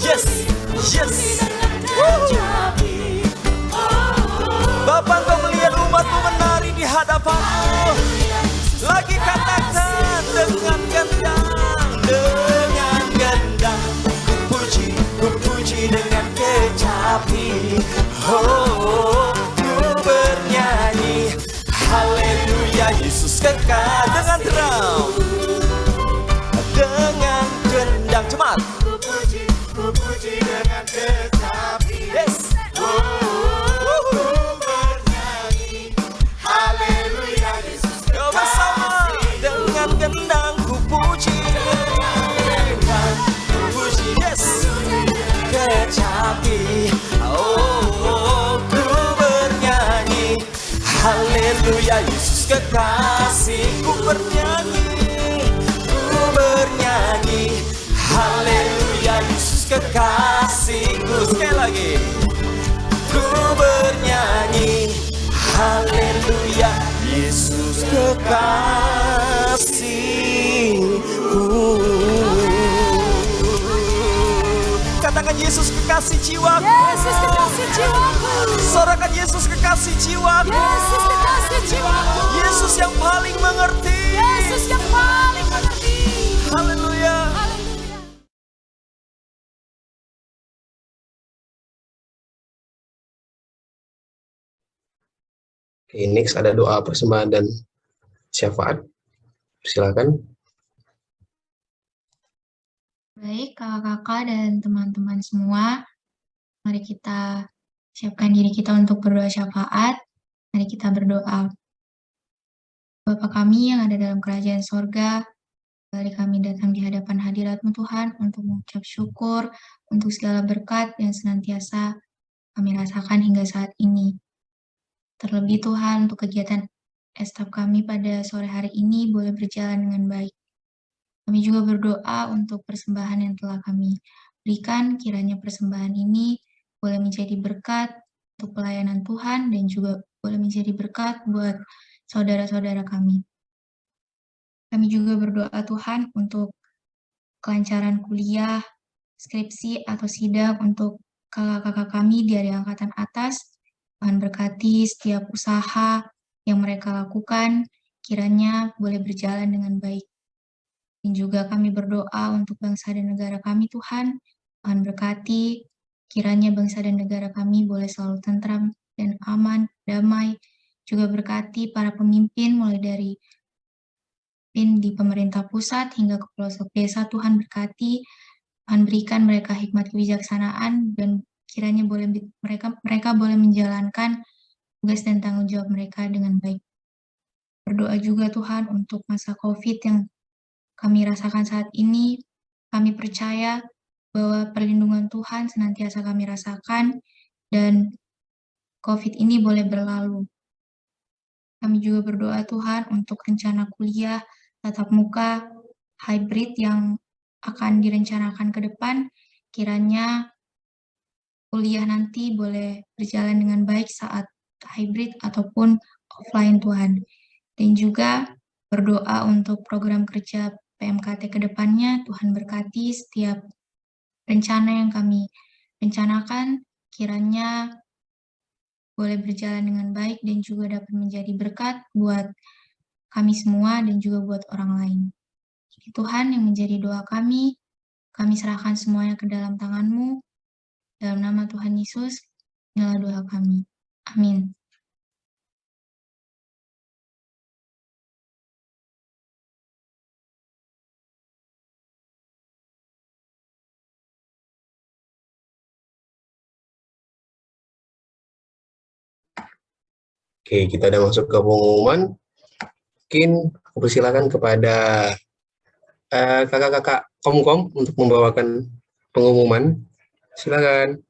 yes, yes. Bapak kau melihat umatmu menari di hadapanmu. Lagi katakan dengan gendang, dengan gendang. Ku puji dengan kecapi. Oh, ku bernyanyi. Haleluya, Yesus kekal. Dengan drum, dengan gendang. Cepat. Ku puji dengan kecapi. Yes. Gendang ku puji, yes, kecapi. Oh, ku bernyanyi, haleluya, Yesus kekasih. Ku bernyanyi, haleluya, Yesus kekasihku. Sekali lagi, ku bernyanyi, haleluya, Yesus kekasihku. Katakan Yesus kekasih jiwaku. Yesus kekasih jiwaku. Sorakan Yesus kekasih jiwaku. Yesus kekasih jiwaku. Yesus yang paling mengerti. Yesus yang paling mengerti. Haleluya. Oke, next ada doa persembahan dan syafaat. Silakan. Baik, kakak-kakak dan teman-teman semua, mari kita siapkan diri kita untuk berdoa syafaat. Mari kita berdoa. Bapa kami yang ada dalam kerajaan sorga, kembali kami datang di hadapan hadirat-Mu Tuhan untuk mengucap syukur untuk segala berkat yang senantiasa kami rasakan hingga saat ini. Terlebih Tuhan, untuk kegiatan estaf kami pada sore hari ini boleh berjalan dengan baik. Kami juga berdoa untuk persembahan yang telah kami berikan, kiranya persembahan ini boleh menjadi berkat untuk pelayanan Tuhan dan juga boleh menjadi berkat buat saudara-saudara kami. Kami juga berdoa Tuhan untuk kelancaran kuliah, skripsi, atau sidang untuk kakak-kakak kami dari angkatan atas. Tuhan berkati setiap usaha yang mereka lakukan, kiranya boleh berjalan dengan baik. Dan juga kami berdoa untuk bangsa dan negara kami, Tuhan. Tuhan berkati, kiranya bangsa dan negara kami boleh selalu tentram dan aman, damai. Juga berkati para pemimpin, mulai dari di pemerintah pusat hingga ke pelosok desa. Tuhan berkati, Tuhan berikan mereka hikmat kebijaksanaan, dan kiranya mereka boleh menjalankan tugas dan tanggung jawab mereka dengan baik. Berdoa juga Tuhan untuk masa COVID yang kami rasakan saat ini. Kami percaya bahwa perlindungan Tuhan senantiasa kami rasakan dan COVID ini boleh berlalu. Kami juga berdoa Tuhan untuk rencana kuliah tatap muka hybrid yang akan direncanakan ke depan. Kiranya kuliah nanti boleh berjalan dengan baik saat hybrid ataupun offline Tuhan. Dan juga berdoa untuk program kerja PMKT ke depannya. Tuhan berkati setiap rencana yang kami rencanakan, kiranya boleh berjalan dengan baik dan juga dapat menjadi berkat buat kami semua dan juga buat orang lain. Jadi Tuhan yang menjadi doa kami serahkan semuanya ke dalam tangan-Mu. Dalam nama Tuhan Yesus, inilah doa kami. Amin. Oke, kita udah masuk ke pengumuman. Mungkin aku persilakan kepada kakak-kakak Komkom untuk membawakan pengumuman. Silakan.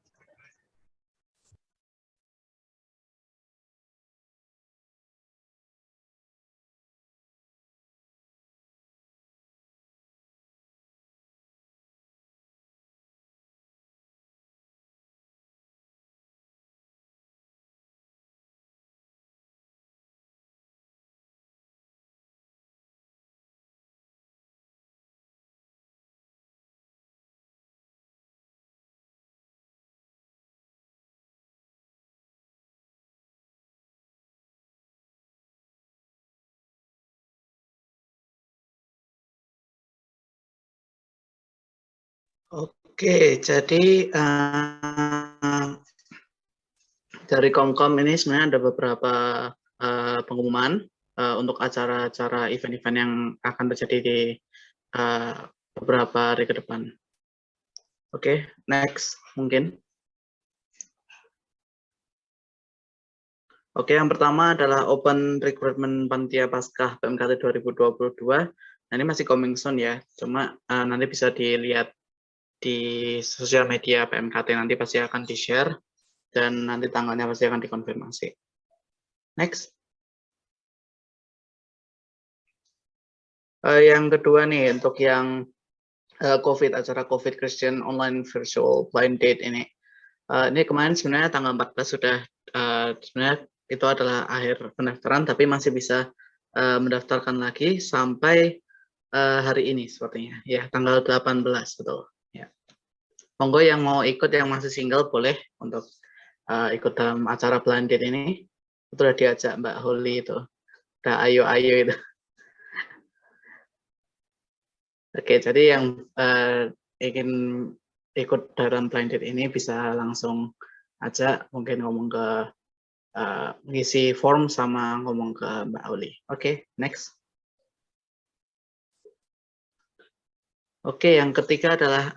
Oke, jadi dari Komkom ini sebenarnya ada beberapa pengumuman untuk acara-acara event-event yang akan terjadi di beberapa hari ke depan. Oke, next mungkin. Oke, yang pertama adalah Open Recruitment Panitia Paskah PMKT 2022. Nah, ini masih coming soon ya, cuma nanti bisa dilihat di sosial media PMKT, nanti pasti akan di-share, dan nanti tanggalnya pasti akan dikonfirmasi. Next. Yang kedua nih, untuk yang acara COVID Christian Online Virtual Blind Date ini. Ini kemarin sebenarnya tanggal 14 sudah, sebenarnya itu adalah akhir pendaftaran, tapi masih bisa mendaftarkan lagi sampai hari ini sepertinya. Ya, tanggal 18, betul. Ya. Monggo yang mau ikut, yang masih single, boleh untuk ikut dalam acara blind date ini. Itu udah diajak Mbak Holly itu. Udah ayo-ayo itu. Oke, jadi yang ingin ikut dalam blind date ini bisa langsung aja mungkin ngomong ke ngisi form sama ngomong ke Mbak Holly. Oke, next. Oke, yang ketiga adalah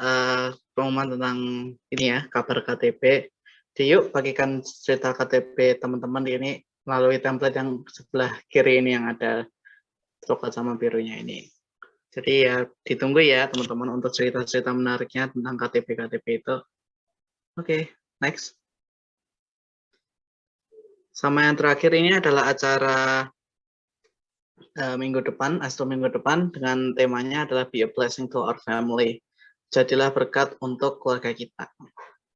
pengumuman tentang ini ya, kabar KTP. Jadi yuk bagikan cerita KTP teman-teman di ini melalui template yang sebelah kiri ini yang ada coklat sama birunya ini. Jadi ya ditunggu ya teman-teman untuk cerita-cerita menariknya tentang KTP-KTP itu. Oke, next. Sama yang terakhir ini adalah acara minggu depan, Astro minggu depan, dengan temanya adalah Be a Blessing to Our Family. Jadilah berkat untuk keluarga kita.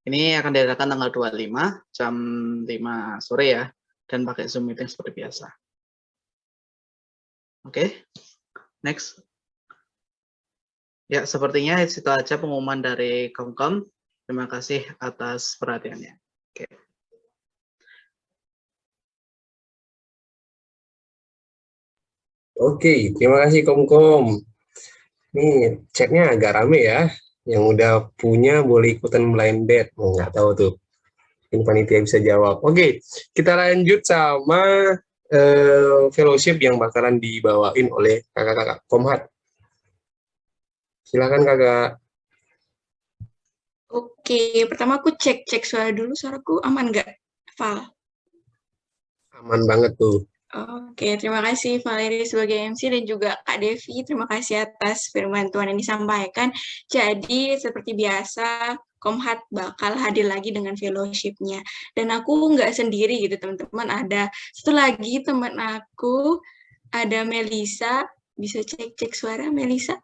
Ini akan diadakan tanggal 25 jam 5 sore ya, dan pakai Zoom meeting seperti biasa. Oke, next. Ya, sepertinya itu aja pengumuman dari Komkom. Terima kasih atas perhatiannya. Oke. Oke, terima kasih Komkom. Nih, chatnya agak rame ya. Yang udah punya boleh ikutan blind date. Nggak tahu tuh. Ini panitia bisa jawab. Oke, kita lanjut sama fellowship yang bakalan dibawain oleh kakak-kakak Komhat. Silakan kakak. Oke, pertama aku cek suara dulu, suaraku aman nggak, Val? Aman banget tuh. Oke, terima kasih Valeri sebagai MC dan juga Kak Devi, terima kasih atas firman Tuhan yang disampaikan. Jadi seperti biasa, Komhat bakal hadir lagi dengan fellowship-nya. Dan aku nggak sendiri gitu teman-teman, ada satu lagi teman aku, ada Melisa. Bisa cek suara Melisa?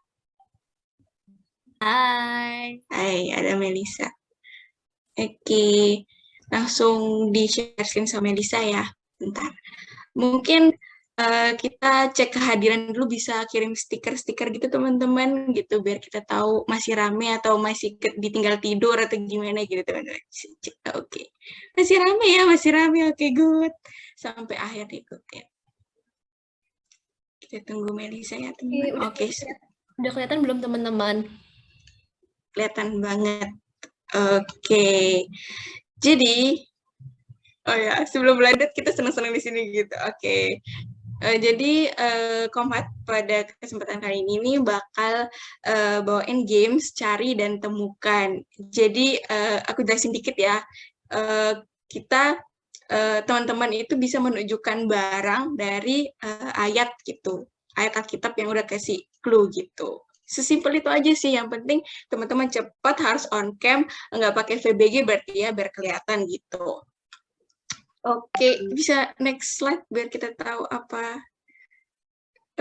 Hai, ada Melisa. Oke, langsung di-share screen sama Melisa ya. Bentar. Mungkin kita cek kehadiran dulu, bisa kirim stiker-stiker gitu teman-teman gitu, biar kita tahu masih rame atau masih ditinggal tidur atau gimana gitu teman-teman. Oke. Masih rame ya, masih rame. Oke, good. Sampai akhir diikutin. Kita tunggu Melisa ya teman-teman. Oke. Udah kelihatan belum teman-teman? Kelihatan banget. Oke. Jadi, oh ya, sebelum lanjut kita senang-senang di sini gitu. Oke. Jadi Komhat pada kesempatan kali ini bakal bawain games cari dan temukan. Jadi aku jelasin dikit ya. Kita teman-teman itu bisa menunjukkan barang dari ayat gitu. Ayat Alkitab yang udah kasih clue gitu. Sesimpel itu aja sih, yang penting teman-teman cepat, harus on cam, nggak pakai VBG berarti ya, biar kelihatan gitu. Oke, bisa next slide biar kita tahu apa.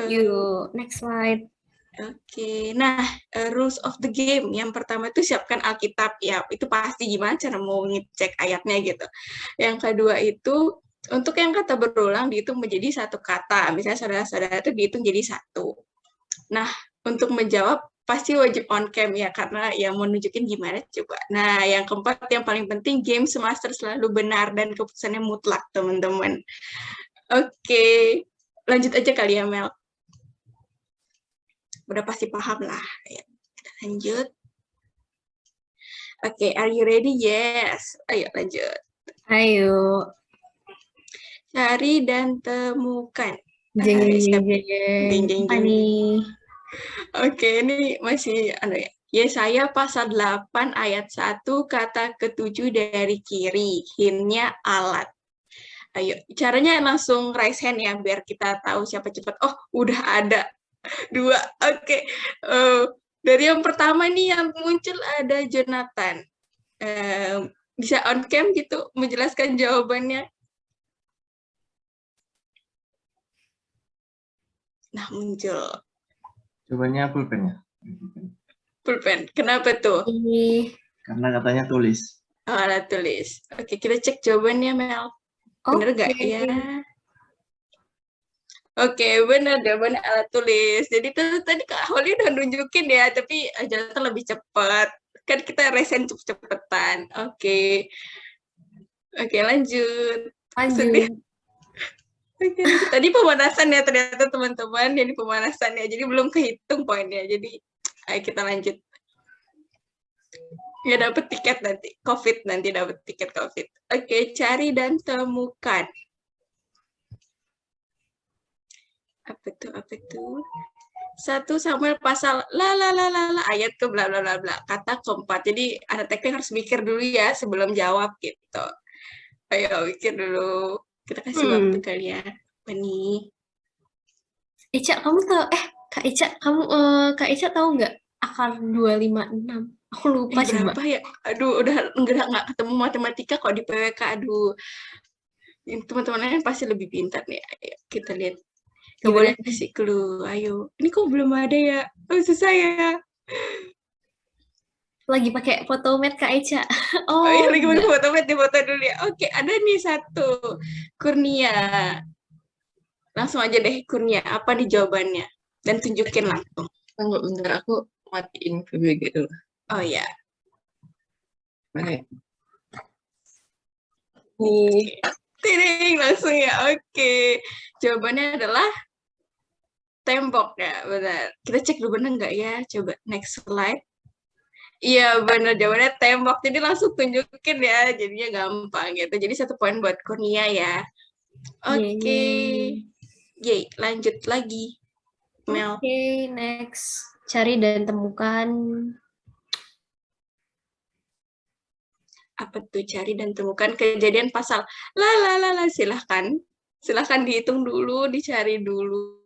Yuk, next slide. Oke, nah rules of the game. Yang pertama itu siapkan Alkitab, ya itu pasti gimana cara mau ngecek ayatnya gitu. Yang kedua itu, untuk yang kata berulang dihitung menjadi satu kata. Misalnya saudara-saudara itu dihitung jadi satu. Nah, untuk menjawab pasti wajib on cam ya, karena yang mau nunjukin gimana coba. Nah, yang keempat yang paling penting, game master selalu benar dan keputusannya mutlak, teman-teman. Oke, lanjut aja kali ya, Mel. Udah pasti paham lah. Ya, kita lanjut. Oke, are you ready? Yes. Ayo lanjut. Ayo. Cari dan temukan. Jeng, Siap. jeng, Jeng. apa nih? Oke, ini masih ya. Yesaya pasal 8 ayat 1 kata ke-7 dari kiri. Hintnya alat. Ayo, caranya langsung raise hand ya biar kita tahu siapa cepat. Oh, udah ada 2. Oke. Dari yang pertama nih yang muncul ada Jonathan. Bisa on cam gitu menjelaskan jawabannya. Nah, muncul. Jawabannya pulpen ya. Pulpen. Kenapa tuh? Karena katanya tulis. Oh, alat tulis. Oke, kita cek jawabannya, Mel. Bener nggak ya? Oke, bener jawabannya alat tulis. Jadi tadi Kak Holly udah nunjukin ya, tapi Jonathan lebih cepat. Kan kita resen cepet-cepetan. Oke. Oke, lanjut. Lanjut. Oke, tadi pemanasan ya ternyata teman-teman. Ini pemanasan ya, jadi belum kehitung poinnya. Jadi, ayo kita lanjut. Ya dapet tiket nanti. COVID nanti dapet tiket COVID. Oke, cari dan temukan. Apa tuh? 1 Samuel pasal ayat ke bla bla bla bla kata keempat. Jadi anak teknik harus mikir dulu ya sebelum jawab gitu. Ayo mikir dulu. Kita kasih waktu kali ya. Apa nih? Ica, kamu tahu? Kak Ica, Kak Ica tahu nggak akar 256? Aku lupa sih, Mbak. Berapa ya? Aduh, udah nggak ketemu matematika kok di PWK. Aduh. Teman-teman lain pasti lebih pintar nih. Ayo, kita lihat. Gak boleh kasih clue. Ayo. Ini kok belum ada ya? Oh, susah ya. Lagi pakai fotomet Kak Ica. Oh iya, lagi pakai fotomet, di foto dulu ya. Oke, ada nih 1. Kurnia. Langsung aja deh, Kurnia. Apa nih jawabannya? Dan tunjukin langsung. Tunggu bentar, aku matiin VBG dulu. Oh ya. Oke. Tiring langsung ya. Oke. Jawabannya adalah tembok ya, benar. Kita cek dulu benar nggak ya? Coba next slide. Iya benar, jawabannya tembok. Jadi langsung tunjukin ya, jadinya gampang gitu. Jadi 1 poin buat Kurnia ya. Oke. Yeay, lanjut lagi. Mel. Oke, next. Cari dan temukan. Apa tuh cari dan temukan kejadian pasal silahkan dihitung dulu, dicari dulu.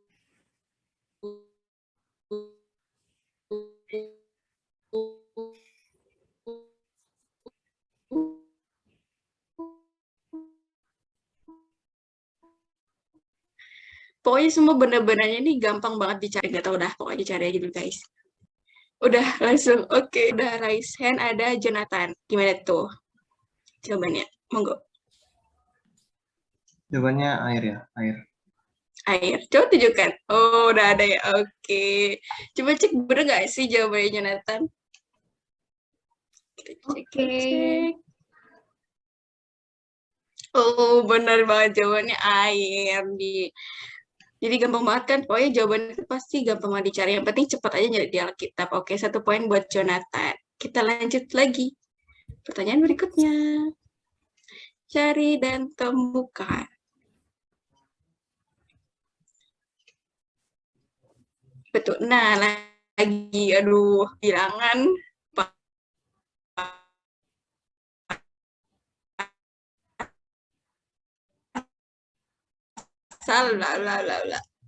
Pokoknya semua benda-bendanya ini gampang banget dicari, nggak tahu dah, pokoknya cari aja dulu guys. Udah langsung, oke, udah raise hand, ada Jonathan. Gimana tuh jawabannya? Monggo. Jawabannya air ya, air. Air, coba tunjukkan. Oh, udah ada ya, oke. Coba cek bener nggak sih jawabannya Jonathan? Oke. Oh, benar banget jawabannya air. Jadi gampang banget kan, pokoknya jawabannya itu pasti gampang banget dicari. Yang penting cepat aja nyari di Alkitab. Oke, 1 poin buat Jonathan. Kita lanjut lagi. Pertanyaan berikutnya. Cari dan temukan. Betul. Nah, lagi, aduh, bilangan.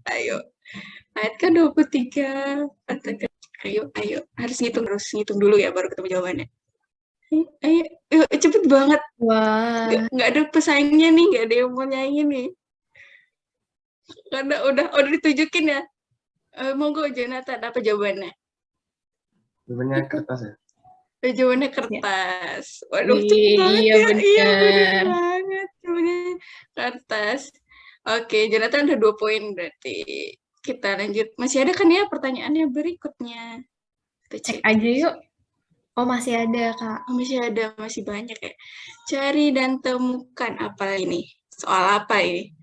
Ayo. Ayat ke 23. Ayo. Harus ngitung dulu ya, baru ketemu jawabannya. Ayo, cepet banget. Wah. Nggak ada pesaingnya nih, nggak ada yang mau nyanyi nih. Karena udah ditunjukin ya. Monggo Jonathan, apa jawabannya? Jawabannya kertas ya. Jawabannya kertas. Waduh, cepet banget iya, ya. Bener. Iya, bener banget. Jawabannya kertas. Oke, Jonathan udah 2 poin berarti. Kita lanjut. Masih ada kan ya pertanyaannya berikutnya? Cek aja yuk. Oh, masih ada, Kak. Oh, masih ada, masih banyak ya. Cari dan temukan apa ini? Soal apa ini?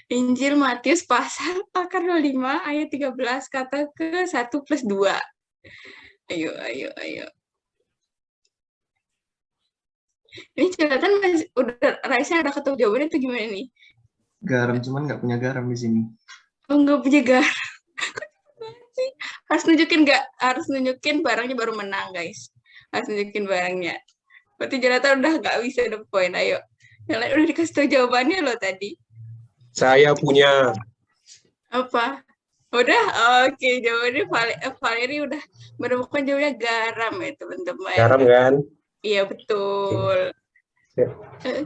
Injil Matius pasal akar 25 ayat 13 kata ke 1+2. Ayo. Ini Jonathan masih Raisa udah ketemu jawabannya tuh gimana nih? Garam, cuman nggak punya garam di sini. Oh, nggak punya garam. Harus nunjukin barangnya baru menang, guys. Harus nunjukin barangnya. Berarti Jonathan udah nggak bisa the point. Ayo. Yang lain udah dikasih tahu jawabannya loh tadi. Saya punya. Apa? Udah? Oke, jawabannya Valeri udah menemukan jawabannya garam ya, teman-teman. Garam kan? Iya, betul. Oke.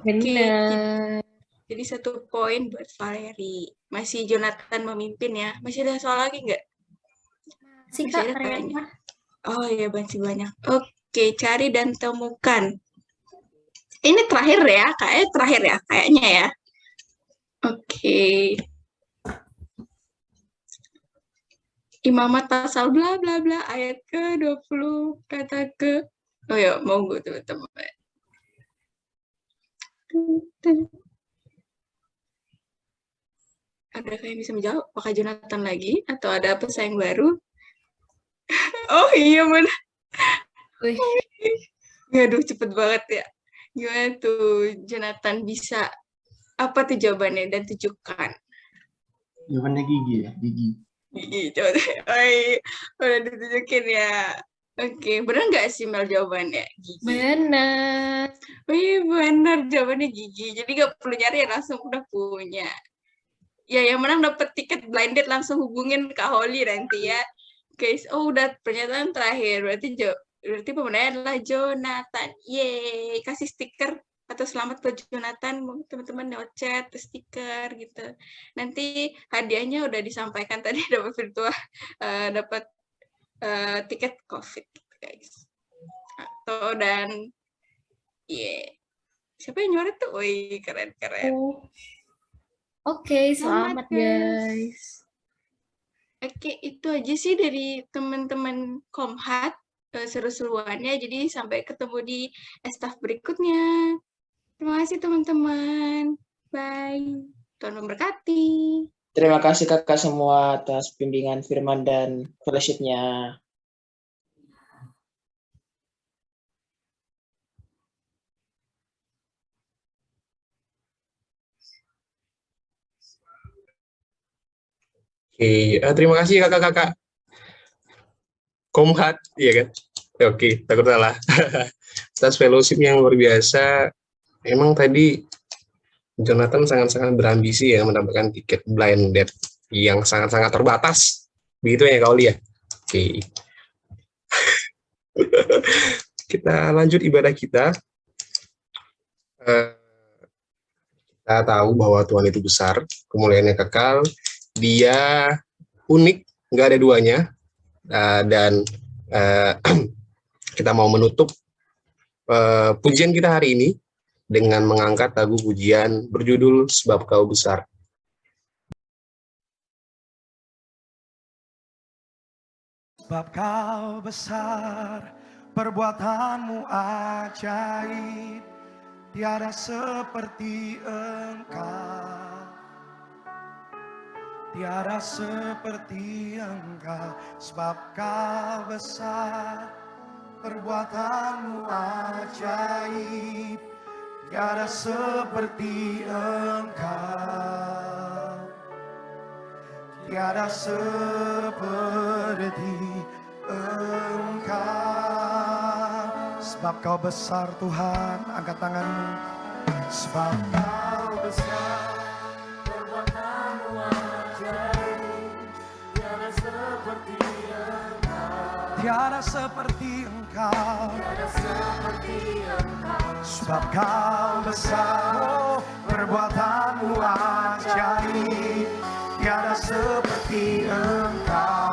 Benar. Jadi 1 poin buat Valeri. Masih Jonathan memimpin ya. Masih ada soal lagi nggak? Masih Masih Kak, ada kayaknya. kayaknya. Oh iya, masih banyak. Oke, cari dan temukan. Ini terakhir ya, kayaknya ya. Oke. Imamat pasal bla bla bla ayat ke-20 kata ke. Oh ya, monggo teman-teman. Adakah yang bisa menjawab? Apakah Jonathan lagi atau ada pesaing baru? Oh iya benar. Aduh, cepet banget ya. Gimana tuh Jonathan bisa apa tuh jawabannya dan tunjukkan? Jawabannya gigi ya, gigi. Gigi, coba. Udah ditunjukin ya. Oke, benar nggak sih Mel jawabannya? Gigi. Benar. Wih, benar jawabannya gigi. Jadi nggak perlu nyari, langsung udah punya. Ya, yang menang dapat tiket blind date, langsung hubungin Kak Holly nanti ya. Guys, udah pernyataan terakhir. Berarti pemenangnya adalah Jonathan. Yeay, kasih stiker atau selamat buat Jonathan, teman-teman lewat chat, stiker gitu. Nanti hadiahnya udah disampaikan tadi, dapat virtual, dapat tiket COVID, guys. Siapa yang nyuara tuh? Wih, keren. Oke, selamat guys. Oke, itu aja sih dari teman-teman Komhat, seru-seruannya. Jadi sampai ketemu di staff berikutnya. Terima kasih teman-teman. Bye. Tuhan memberkati. Terima kasih kakak semua atas bimbingan firman dan fellowship-nya. Oke, terima kasih kakak-kakak Komhat, iya kan? Oke, takut salah. Atas fellowship yang luar biasa. Emang tadi Jonathan sangat-sangat berambisi ya mendapatkan tiket blind date yang sangat-sangat terbatas. Begitu ya Kak Oli ya? Oke. Kita lanjut ibadah kita. Kita tahu bahwa Tuhan itu besar, kemuliaannya kekal, Dia unik, nggak ada duanya, dan kita mau menutup pujian kita hari ini dengan mengangkat lagu pujian berjudul Sebab Kau Besar. Sebab Kau besar, perbuatanmu ajaib, tiada seperti Engkau. Tiada seperti Engkau, sebab Kau besar, perbuatanmu ajaib, tiada seperti Engkau. Tiada seperti Engkau, sebab Kau besar Tuhan. Angkat tanganmu. Sebab Kau besar, perbuatanmu ajaib, tiada seperti Engkau. Tiada seperti Engkau. Tiada seperti Engkau. Sebab Kau besar, oh, perbuatanmu ajaib, tiada seperti Engkau.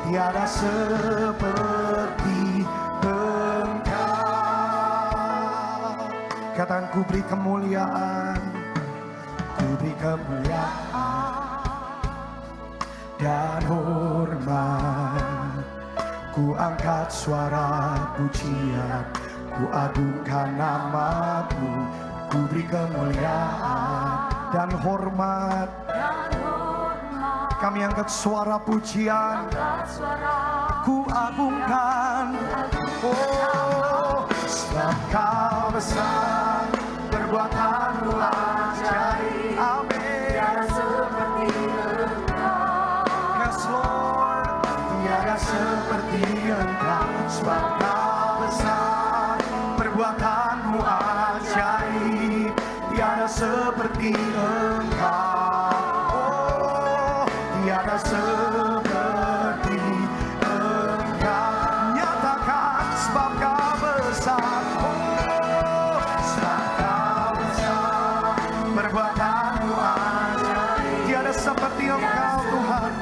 Tiada seperti Engkau. Katakan ku beri kemuliaan, ku beri kemuliaan dan hormat. Ku angkat suara pujian, ku adukan namamu, ku beri kemuliaan dan hormat. Kami angkat suara pujian, ku agungkan. Oh, sebab Kau besar, perbuatanmu ajaib. Amin. Tiada seperti Engkau. Yes Lord, tiada seperti Engkau. Sebab Kau besar, perbuatanmu ajaib. Tiada seperti Engkau. Oh, tiada seperti Engkau. Nyatakan sebab Kau besar. Oh, sebab Kau besar, perbuatanmu ajaib. Tiada seperti Engkau Tuhan.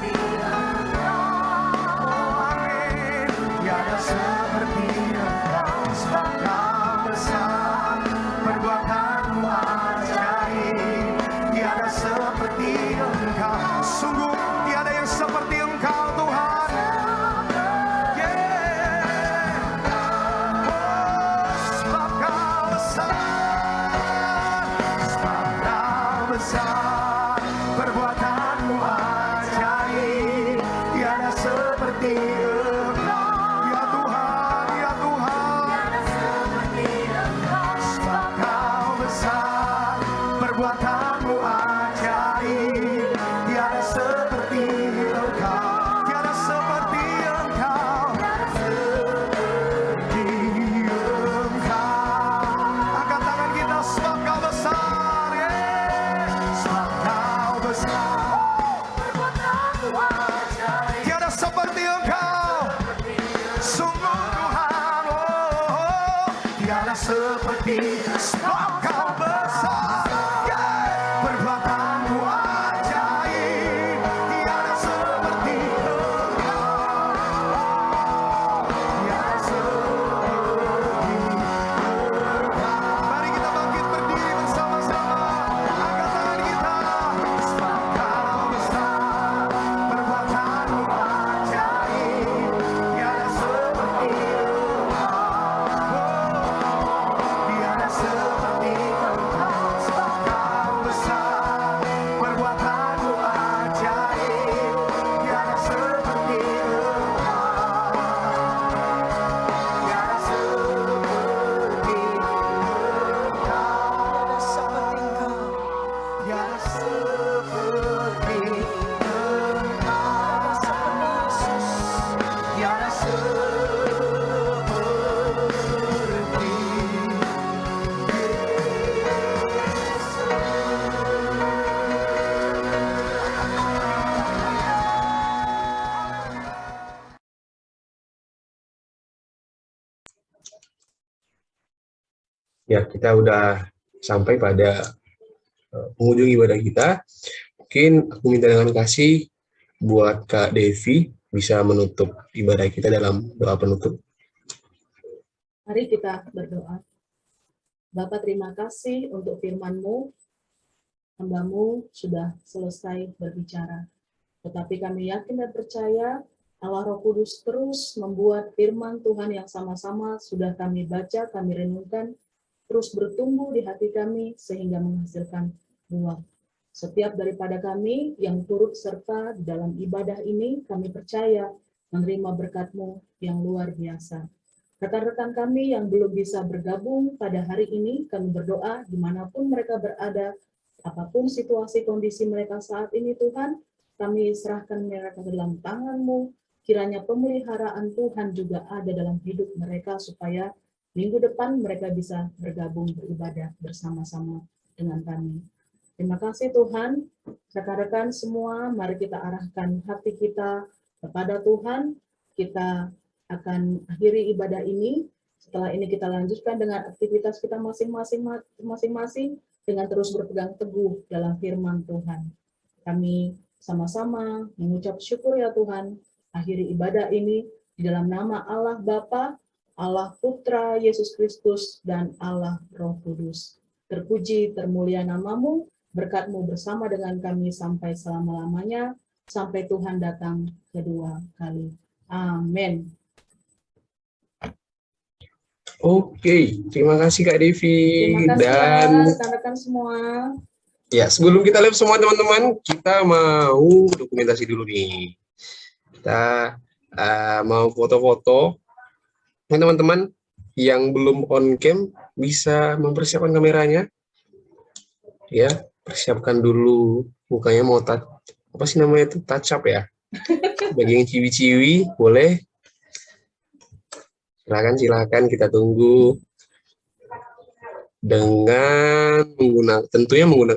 Oh, amin. Tiada seperti Engkau. Sebab Kau besar, perbuatanmu ajaib. Tiada seperti Engkau. Sungguh tiada yang seperti Engkau Tuhan. Sebab Kau besar, sebab Kau besar, perbuatanmu ajaib. Tiada seperti Engkau. Ya Tuhan, ya Tuhan. Sebab Kau besar, perbuatanmu ajaib. Tiada seperti Engkau. Tiada seperti Engkau. Angkat tangan kita, sebab Kau besar, sebab Kau besar, perbuatanmu ajaib. Tiada seperti Engkau. Sungguh Tuhan, oh, tiada seperti. Sebab Kau besar, perbuatanmu ajaib. Tiada seperti Engkau. Tiada seperti Engkau. Mari kita bangkit berdiri bersama-sama. Angkat tangan kita. Sebab Kau besar, perbuatanmu ajaib. Tiada seperti Engkau. Tiada seperti Engkau. Sebab Kau besar, perbuatanmu ajaib. Tiada seperti Engkau. Tiada seperti Engkau. Tiada seperti Engkau. Tiada Ya, kita udah sampai pada penghujung ibadah kita. Mungkin aku minta dengan kasih buat Kak Devi bisa menutup ibadah kita dalam doa penutup. Mari kita berdoa. Bapa, terima kasih untuk firman-Mu. Hamba-Mu sudah selesai berbicara. Tetapi kami yakin dan percaya Allah Roh Kudus terus membuat firman Tuhan yang sama-sama sudah kami baca, kami renungkan, terus bertumbuh di hati kami sehingga menghasilkan buah. Setiap daripada kami yang turut serta di dalam ibadah ini, kami percaya menerima berkat-Mu yang luar biasa. Rekan-rekan kami yang belum bisa bergabung pada hari ini, kami berdoa dimanapun mereka berada, apapun situasi kondisi mereka saat ini Tuhan, kami serahkan mereka ke dalam tangan-Mu, kiranya pemeliharaan Tuhan juga ada dalam hidup mereka supaya minggu depan mereka bisa bergabung beribadah bersama-sama dengan kami. Terima kasih Tuhan, rekan-rekan semua, mari kita arahkan hati kita kepada Tuhan. Kita akan akhiri ibadah ini. Setelah ini kita lanjutkan dengan aktivitas kita masing-masing dengan terus berpegang teguh dalam firman Tuhan. Kami sama-sama mengucap syukur ya Tuhan, akhiri ibadah ini di dalam nama Allah Bapa, Allah Putra Yesus Kristus, dan Allah Roh Kudus. Terpuji, termulia nama-Mu, berkat-Mu bersama dengan kami sampai selama-lamanya, sampai Tuhan datang kedua kali. Amin. Oke, terima kasih Kak Devi. Terima kasih Dan rekan-rekan semua. Ya, sebelum kita live semua teman-teman, kita mau dokumentasi dulu nih. Kita mau foto-foto. Nah, teman-teman yang belum on cam bisa mempersiapkan kameranya. Ya, persiapkan dulu mukanya, mau apa sih namanya itu, touch up ya. Bagi yang ciwi-ciwi boleh. Silakan kita tunggu. Dengan tentunya menggunakan